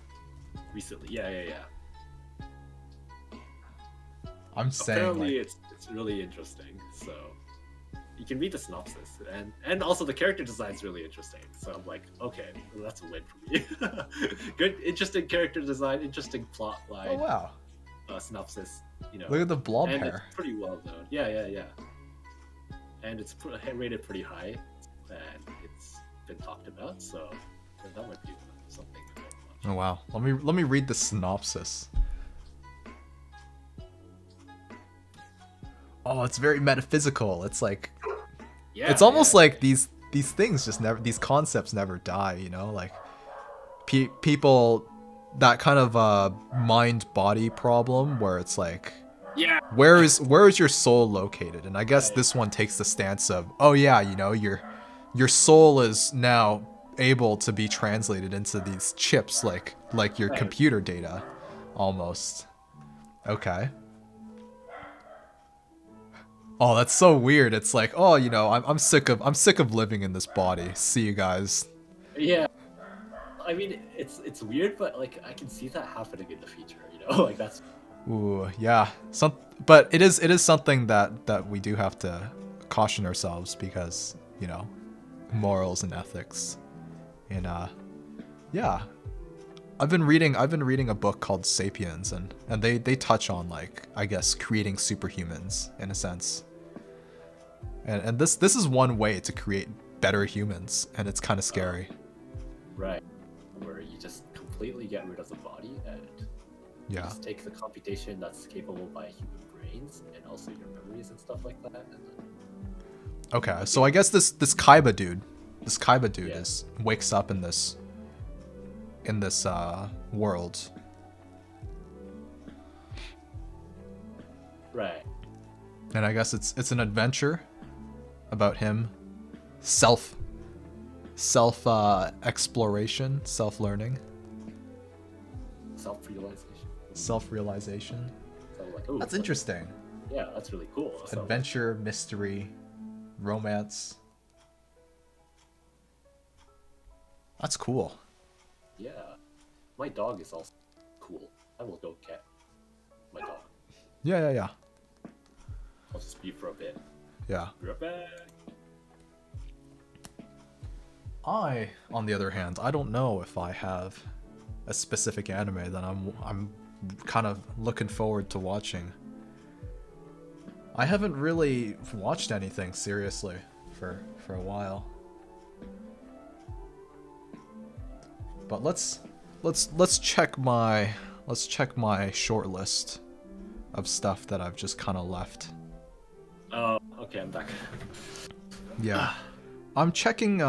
B: Recently, yeah.
A: I'm saying
B: apparently it's really interesting. So you can read the synopsis, and also the character design is really interesting. So I'm like, okay, well, that's a win for me. Good, interesting character design, interesting plot line.
A: Oh wow.
B: Synopsis,
A: Look at the blob
B: and
A: hair.
B: It's pretty well known. Yeah. And it's rated pretty high, and it's been talked about. So that might be something.
A: Oh wow. Let me read the synopsis. Oh, it's very metaphysical. It's like it's almost like these these things just never, these concepts never die, you know, like people, that kind of mind body problem where it's like,
B: Yeah.
A: where is your soul located? And I guess
B: Right.
A: this one takes the stance of, oh yeah, you know, your soul is now able to be translated into these chips, like your
B: Right.
A: computer data, almost. Okay. Oh, that's so weird. It's like, oh, you know, I'm sick of living in this body. See you guys.
B: Yeah. I mean, it's weird, but like I can see that happening in the future. You know, like that's.
A: Ooh, yeah. But it is something that we do have to caution ourselves, because, you know, morals and ethics. And yeah. I've been reading a book called Sapiens, and they touch on, like, I guess, creating superhumans in a sense. And this is one way to create better humans, and it's kind of scary.
B: Right. Where you just completely get rid of the body and
A: Yeah.
B: just take the computation that's capable by human brains and also your memories and stuff like that. And then...
A: Okay, so I guess this Kaiba dude
B: Yeah.
A: wakes up in this world.
B: Right.
A: And I guess it's an adventure about him self exploration, self-learning, self-realization.
B: So like, ooh,
A: That's
B: like,
A: interesting.
B: yeah, that's really cool. So,
A: Adventure, mystery, romance. That's cool.
B: yeah. My dog is also cool. I will go get my dog.
A: Yeah.
B: I'll just be for a bit.
A: Yeah.
B: Be right back.
A: I, on the other hand, I don't know if I have a specific anime that I'm kind of looking forward to watching. I haven't really watched anything seriously for a while. But let's check my short list of stuff that I've just kind of left.
B: Oh, okay, I'm back.
A: Yeah. I'm checking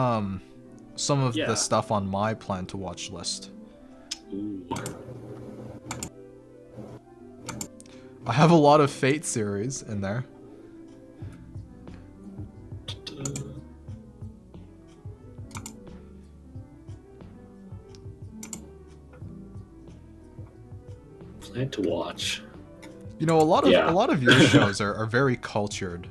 A: some of
B: Yeah.
A: the stuff on my plan to watch list.
B: Ooh.
A: I have a lot of Fate series in there.
B: Plan to watch.
A: You know, a lot of your shows are very cultured.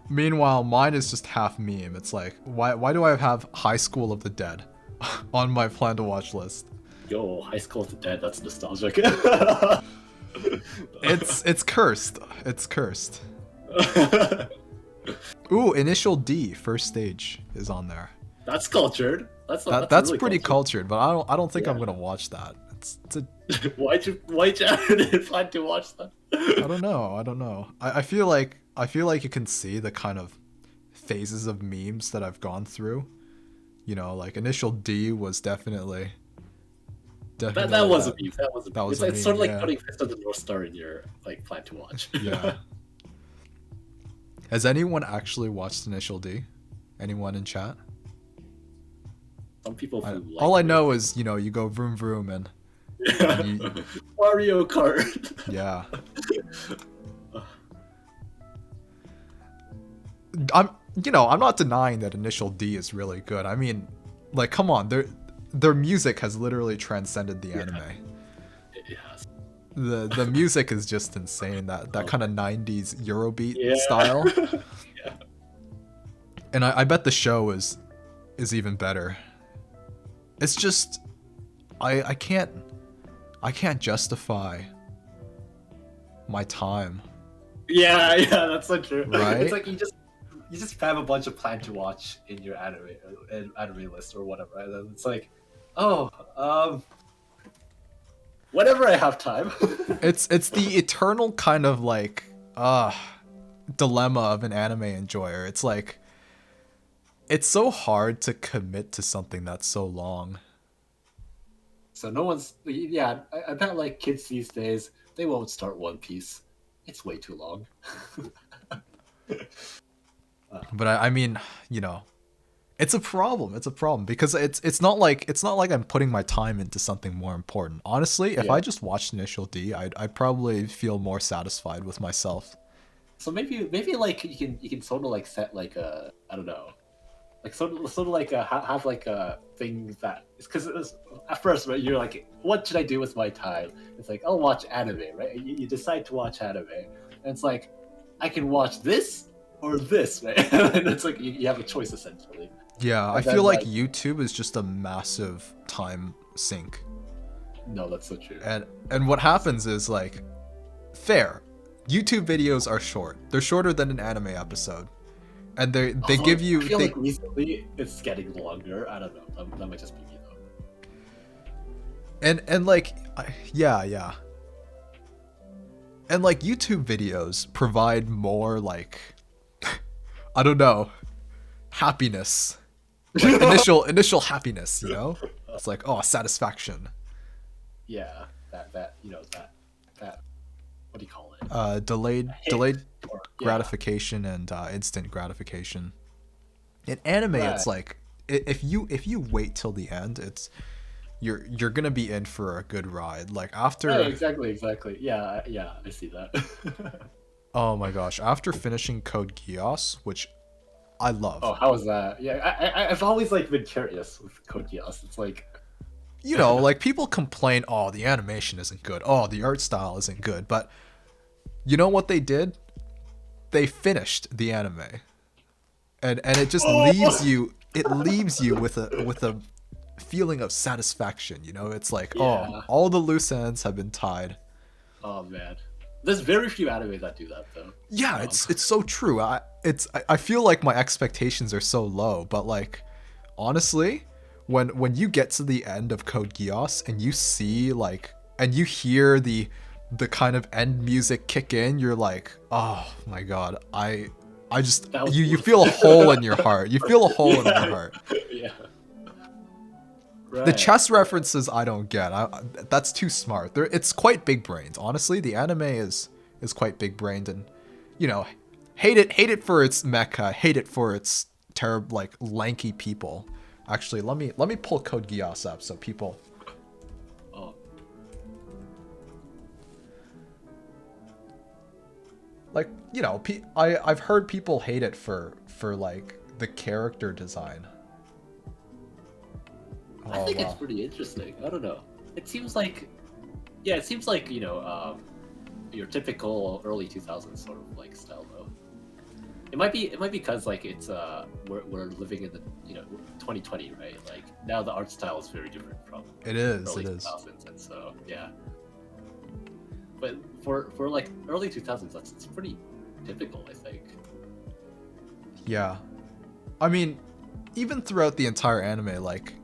A: Meanwhile, mine is just half meme. It's like, why do I have High School of the Dead on my plan to watch list?
B: Yo, High School of the Dead, that's nostalgic.
A: It's cursed. It's cursed. Ooh, Initial D, First Stage is on there.
B: That's cultured. That's
A: That's
B: really
A: pretty cultured, but I don't think I'm
B: Yeah.
A: gonna watch that. It's a,
B: why'd you plan to watch that?
A: I don't know. I feel like you can see the kind of phases of memes that I've gone through. You know, like Initial D was definitely
B: That was a
A: that.
B: meme. That was a
A: That
B: meme.
A: was
B: It's
A: a
B: sort of
A: meme,
B: like
A: yeah.
B: putting Fist of the North Star in your like plan to watch.
A: Yeah. Has anyone actually watched Initial D? Anyone in chat?
B: Some people who like
A: All I know is, you know, you go vroom vroom and
B: Mario Kart.
A: yeah. I'm not denying that Initial D is really good. I mean, like, come on, their music has literally transcended the anime.
B: It has.
A: The music is just insane. That kind of 90s Eurobeat style.
B: Yeah.
A: And I bet the show is even better. It's just I can't justify my time.
B: Yeah, that's so true.
A: Right?
B: It's like you just have a bunch of plan to watch in your anime list or whatever. Right? And it's like, whenever I have time.
A: It's the eternal kind of like dilemma of an anime enjoyer. It's like, it's so hard to commit to something that's so long.
B: So no one's. Yeah, I bet like kids these days, they won't start One Piece. It's way too long.
A: But I mean, you know, it's a problem. It's a problem because it's not like I'm putting my time into something more important. Honestly, if I
B: Yeah.
A: just watched Initial D, I'd probably feel more satisfied with myself.
B: So maybe like you can sort of like set like a, I don't know, like sort of like have like a thing that it's because at first, right, you're like, what should I do with my time? It's like, I'll watch anime, right? You decide to watch anime, and it's like, I can watch this or this, right? And it's like you have a choice essentially.
A: Yeah, I
B: And
A: feel
B: then
A: like
B: like,
A: YouTube is just a massive time sink.
B: no, that's so true.
A: And what happens is like fair. YouTube videos are short. They're shorter than an anime episode. And they
B: Although
A: give you
B: I feel
A: they
B: like recently it's getting longer. I don't know. That might just be me though.
A: and like yeah. And like YouTube videos provide more like I don't know, happiness. Like initial happiness, you know? It's like, oh, satisfaction.
B: Yeah, that you know that what do you call it?
A: Delayed
B: Hit or yeah,
A: gratification and instant gratification. In anime,
B: right.
A: it's like if you wait till the end, it's you're gonna be in for a good ride. Like
B: Right,
A: after
B: exactly. Yeah, yeah, I see that.
A: oh my gosh, after finishing Code Geass, which I love,
B: Oh, how was that? Yeah, I've always like been curious with Code Geass. It's like,
A: you know, like people complain, oh, the animation isn't good, oh, the art style isn't good, but you know what they did? They finished the anime, and it just leaves
B: oh,
A: you. It leaves you with a feeling of satisfaction. You know, it's like, oh,
B: yeah.
A: all the loose ends have been tied.
B: Oh man, there's very few anime that do that though.
A: Yeah, it's so true. I feel like my expectations are so low, but like honestly, when you get to the end of Code Geass and you see like and you hear the kind of end music kick in, you're like, oh my god, I just
B: That was
A: you
B: worth
A: feel a hole in
B: it.
A: your heart. You feel a hole in your
B: Yeah,
A: heart.
B: yeah,
A: The
B: right.
A: chess references I don't get. That's too smart. It's quite big brained. Honestly, the anime is quite big brained, and you know, hate it for its mecha, hate it for its terrible like lanky people. Actually, let me pull Code Geass up so people
B: Oh,
A: like you know I've heard people hate it for like the character design.
B: I
A: Oh
B: think it's
A: wow.
B: pretty interesting. I don't know. It seems like, yeah, it seems like your typical early 2000s sort of like style though. It might be because like it's we're living in the 2020, right? Like now the art style is very different from
A: It is.
B: early
A: It is.
B: 2000s, and so yeah. But for like early 2000s, it's pretty typical, I think.
A: Yeah. I mean, even throughout the entire anime, like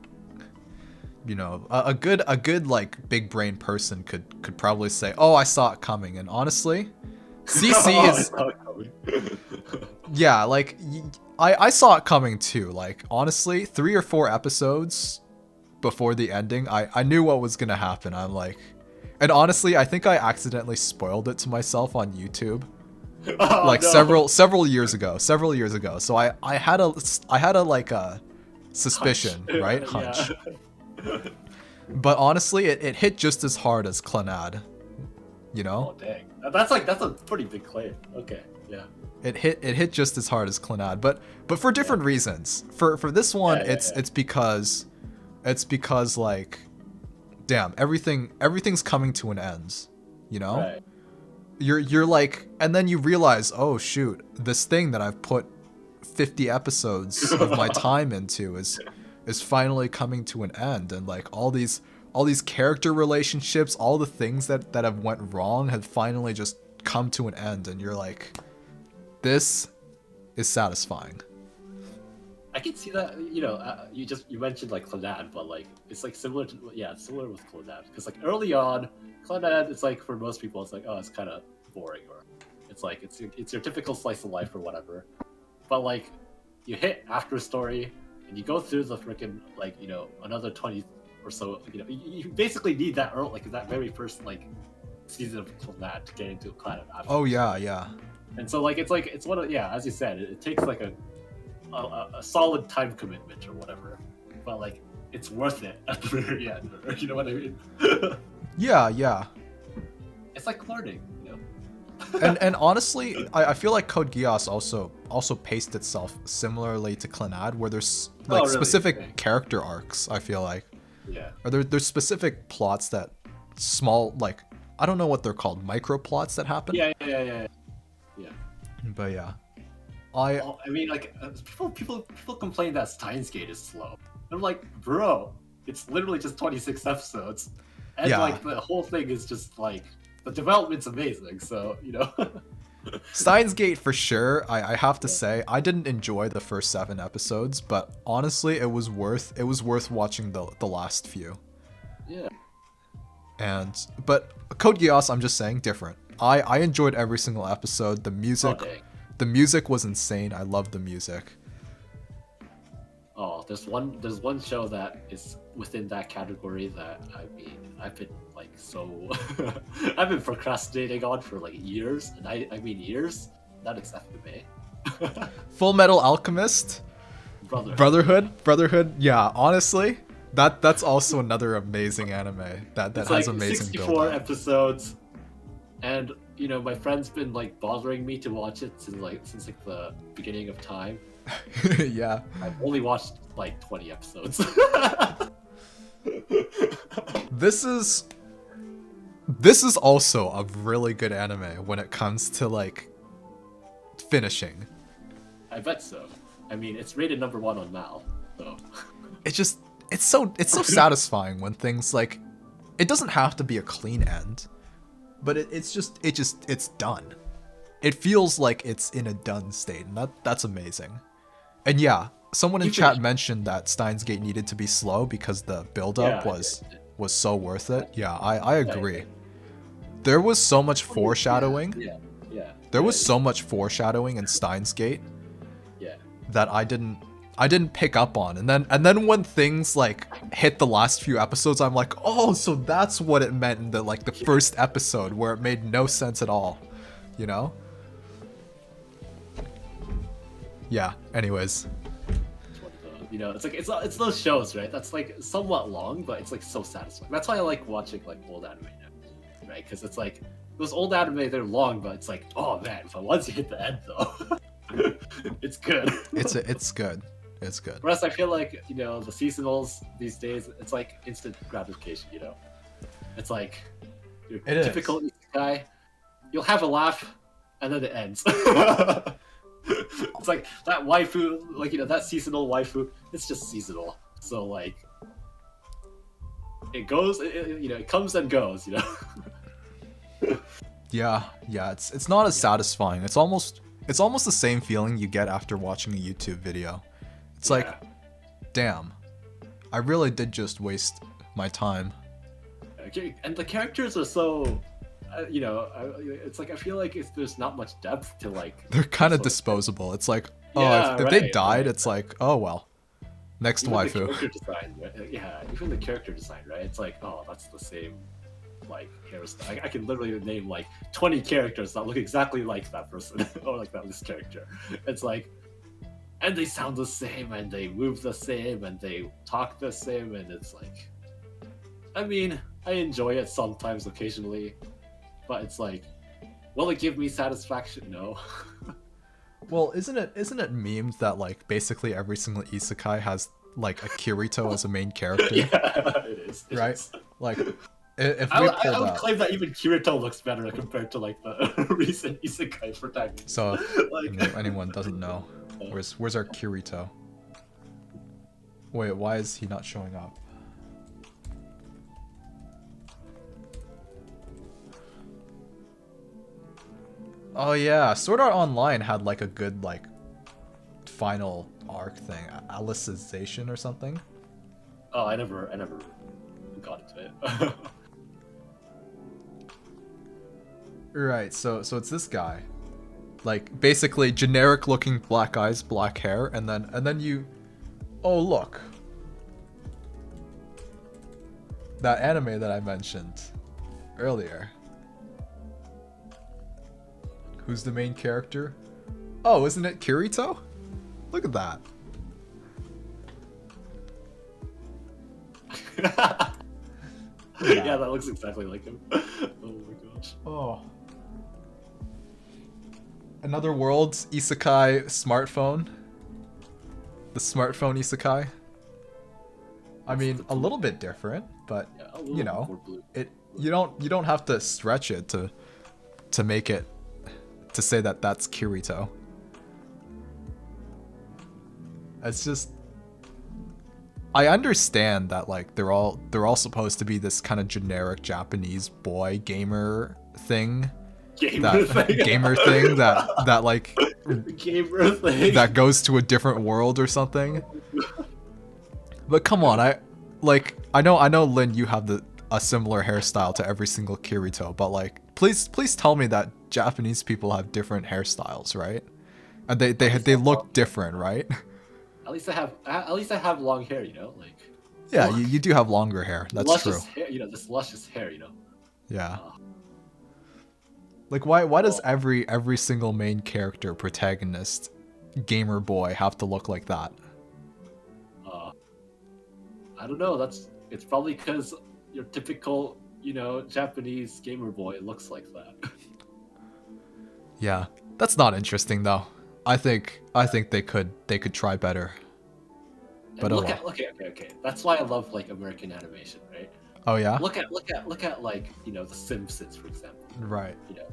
A: you know, a good like big brain person could probably say, "Oh, I saw it coming." And honestly, CC
B: Oh, I
A: is
B: saw it coming.
A: yeah, like I saw it coming too. Like honestly, 3 or 4 episodes before the ending, I knew what was gonna happen. I'm like, and honestly, I think I accidentally spoiled it to myself on YouTube
B: Oh
A: like
B: no!
A: several years ago, several years ago. So I had a like a
B: Hunch.
A: suspicion, right?
B: Yeah.
A: Hunch. But honestly, it hit just as hard as Clannad, you know?
B: Oh dang. That's a pretty big claim. Okay. Yeah.
A: It hit just as hard as Clannad, but for
B: Yeah.
A: different reasons. For this one,
B: Yeah.
A: it's because like damn, everything's coming to an end, you know?
B: Right.
A: You're like and then you realize, "Oh shoot, this thing that I've put 50 episodes of my time into is finally coming to an end," and like all these character relationships, all the things that have went wrong have finally just come to an end, and you're like, this is satisfying.
B: I can see that. You mentioned like Clannad, but like it's like similar to, yeah, it's similar with Clannad because like early on, Clannad, it's like for most people it's like, oh, it's kind of boring, or it's like it's your typical slice of life or whatever. But like you hit after story and you go through the freaking like another 20 or so. You basically need that very first like season of Clannad to get into Clannad after.
A: Oh yeah, yeah.
B: And so it's one of, yeah, as you said, it takes like a solid time commitment or whatever, but like it's worth it at the very end. You know what I mean?
A: Yeah, yeah.
B: It's like learning, you know.
A: And honestly, I feel like Code Geass also paced itself similarly to Clannad, where there's like
B: Really?
A: specific
B: Okay.
A: character arcs. I feel like,
B: Yeah.
A: or there's specific plots that small, like, I don't know what they're called, micro plots that happen.
B: Yeah.
A: But yeah,
B: Well, I mean, like people complain that Steins Gate is slow. I'm like, bro, it's literally just 26 episodes, and
A: Yeah.
B: like the whole thing is just like the development's amazing. So you know.
A: Steins Gate for sure. I have to say, I didn't enjoy the first 7 episodes, but honestly, it was worth watching the last few.
B: Yeah.
A: But Code Geass, I'm just saying, different. I enjoyed every single episode. The music,
B: Oh, dang.
A: the music was insane. I loved the music.
B: Oh, there's one show that is within that category that I mean I've been like so I've been procrastinating on for like years, and I mean years. That is FMA.
A: Fullmetal Alchemist, Brotherhood. Yeah, honestly, that's also another amazing anime that
B: It's
A: has
B: like
A: amazing
B: 64
A: build-up.
B: episodes, and you know my friend's been like bothering me to watch it since like the beginning of time.
A: Yeah.
B: I've only watched like 20 episodes.
A: This is also a really good anime when it comes to like finishing.
B: I bet so. I mean, it's rated #1 on Mal, so.
A: It's so satisfying when things like, it doesn't have to be a clean end, but it's done. It feels like it's in a done state, and that's amazing. And yeah, someone in chat mentioned that Steins Gate needed to be slow because the build-up was so worth it. Yeah, I agree. There was so much foreshadowing.
B: Yeah.
A: There was so much foreshadowing in Steins Gate that I didn't pick up on. And then when things like hit the last few episodes, I'm like, oh, so that's what it meant in the first episode where it made no sense at all. You know? Yeah, anyways.
B: You know, it's like it's those shows, right? That's like somewhat long, but it's like so satisfying. That's why I like watching like old anime now, right? Because it's like those old anime, they're long, but it's like, oh man, if I once you hit the end though, it's good.
A: It's good. It's good.
B: Whereas I feel like, you know, the seasonals these days, it's like instant gratification. You know, it's like your typical isekai. You'll have a laugh, and then it ends. It's like that waifu, like, you know, that seasonal waifu, it's just seasonal. So like it goes, you know, it comes and goes, you know.
A: Yeah, it's not as satisfying. It's almost the same feeling you get after watching a YouTube video. It's like, damn, I really did just waste my time.
B: And the characters are so, you know, it's like I feel like there's not much depth to like.
A: They're kind of disposable. It's like, oh, if they died, it's like, oh well, next
B: even
A: waifu.
B: The character design, right? Yeah, even the character design, right? It's like, oh, that's the same, like hairstyle. I can literally name like 20 characters that look exactly like that person or like this character. It's like, and they sound the same, and they move the same, and they talk the same, and it's like, I mean, I enjoy it sometimes, occasionally. But it's like, will it give me satisfaction? No.
A: Well, isn't it memed that like basically every single isekai has like a Kirito as a main character?
B: Yeah, it is. It
A: right?
B: is.
A: Like, if
B: I
A: we
B: would claim that even Kirito looks better compared to like the recent isekai protagonists.
A: So,
B: like...
A: if anyone doesn't know, where's our Kirito? Wait, why is he not showing up? Oh yeah, Sword Art Online had like a good like final arc thing, Alicization or something.
B: Oh, I never got into it.
A: Right, so it's this guy, like basically generic looking black eyes, black hair, and then you, oh look, that anime that I mentioned earlier. Who's the main character? Oh, isn't it Kirito? Look at that.
B: Yeah, that looks exactly like him. Oh my gosh.
A: Oh. Another Worlds Isekai smartphone. The smartphone Isekai. I mean, a little bit different, but
B: Yeah,
A: you know, you don't have to stretch it to make it to say that that's Kirito. It's just I understand that like they're all supposed to be this kind of generic Japanese boy gamer thing.
B: Gamer thing
A: that like
B: gamer thing
A: that goes to a different world or something. But come on, I know Lynn, you have a similar hairstyle to every single Kirito, but like please tell me that Japanese people have different hairstyles, right? And they look different, right?
B: At least I have long hair, you know, like.
A: Yeah, you do have longer hair. That's
B: luscious
A: true.
B: Hair, you know, this luscious hair, you know.
A: Yeah. Like why does every single main character protagonist gamer boy have to look like that?
B: I don't know. It's probably because your typical, you know, Japanese gamer boy looks like that.
A: Yeah, that's not interesting though. I think they could try better. But
B: okay. That's why I love like American animation, right?
A: Oh yeah.
B: Look at like, you know, The Simpsons, for example.
A: Right.
B: You know,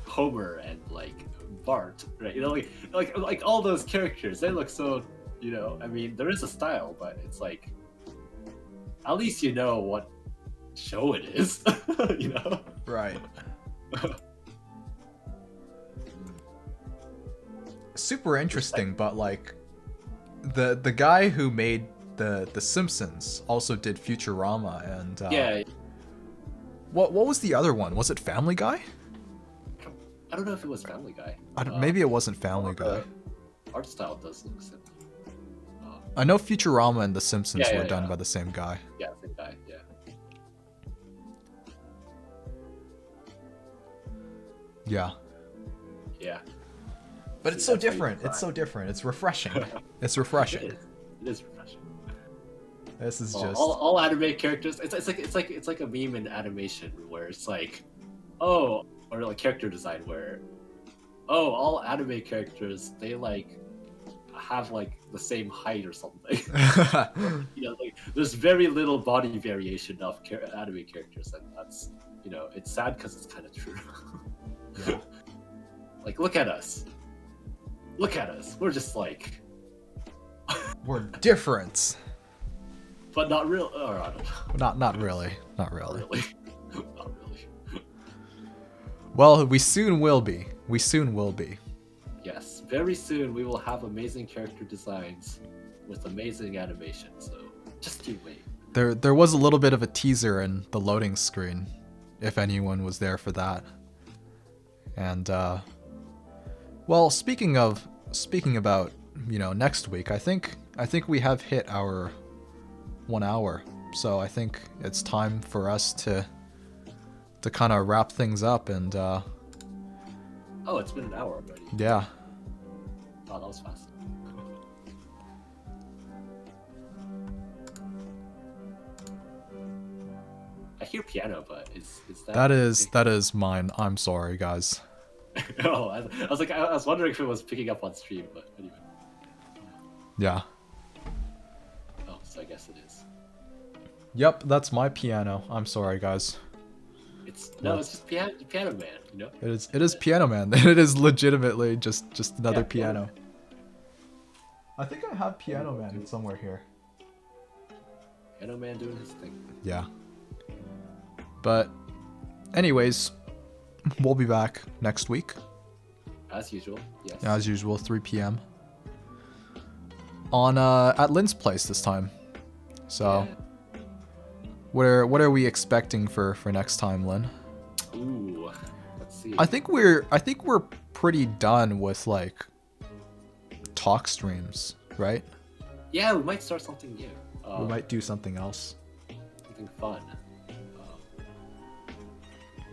B: Homer and like Bart, right? You know, like all those characters, they look so, you know. I mean, there is a style, but it's like, at least you know what show it is, you know.
A: Right. Super interesting, but like the guy who made the Simpsons also did Futurama and
B: yeah.
A: What was the other one? Was it Family Guy?
B: I don't know if it was Family Guy.
A: Maybe it wasn't Family Guy.
B: Art style does look similar.
A: I know Futurama and The Simpsons were done by the same guy.
B: Yeah, same guy. Yeah.
A: Yeah.
B: Yeah.
A: But it's so different. It's so different. It's refreshing. It's refreshing.
B: It is refreshing.
A: This is just
B: all anime characters. It's like a meme in animation where it's like, oh, or like character design where, oh, all anime characters, they like have like the same height or something. You know, like there's very little body variation of anime characters, and that's, you know, it's sad because it's kind of true.
A: Yeah.
B: Like look at us. We're just like
A: we're different.
B: But not real. Or I don't know.
A: Not really. Not really.
B: Not really. Not really.
A: Well, we soon will be. We soon will be.
B: Yes, very soon we will have amazing character designs with amazing animation. So just you wait.
A: There was a little bit of a teaser in the loading screen, if anyone was there for that. And well, speaking about, you know, next week, I think we have hit our 1 hour. So I think it's time for us to kind of wrap things up and
B: Oh, it's been an hour already.
A: Yeah.
B: Oh, that was fast. I hear piano, but is that
A: that is mine. I'm sorry, guys.
B: Oh, I was wondering if it was picking up on stream, but anyway.
A: Yeah.
B: Oh, so I guess it is.
A: Yep, that's my piano. I'm sorry, guys.
B: It's just piano man, you know.
A: It is Piano Man. It is legitimately just another piano. I think I have Piano Man somewhere here.
B: Piano Man doing his thing.
A: Yeah. But anyways, we'll be back next week.
B: As usual, yes.
A: As usual, 3 p.m. on at Lynn's place this time. So yeah. What are we expecting for next time, Lynn?
B: Ooh, let's see.
A: I think we're pretty done with like talk streams, right?
B: Yeah, we might start something new.
A: We might do something else.
B: Something fun.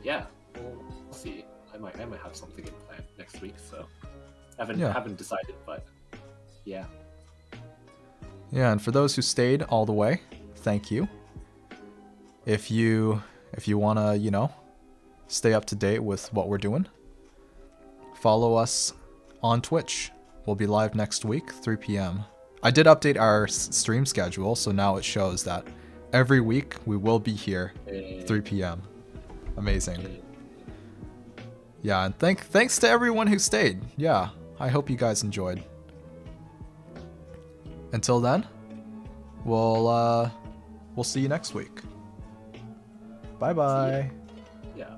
B: Yeah, we'll see. I might have something in plan next week. So
A: Yeah.
B: haven't decided, but yeah.
A: Yeah, and for those who stayed all the way, thank you. If you wanna, stay up to date with what we're doing, follow us on Twitch. We'll be live next week, 3 p.m. I did update our stream schedule, so now it shows that every week we will be here, 3 p.m. Amazing. Yeah, and thanks to everyone who stayed. Yeah, I hope you guys enjoyed. Until then, we'll see you next week. Bye bye.
B: Yeah.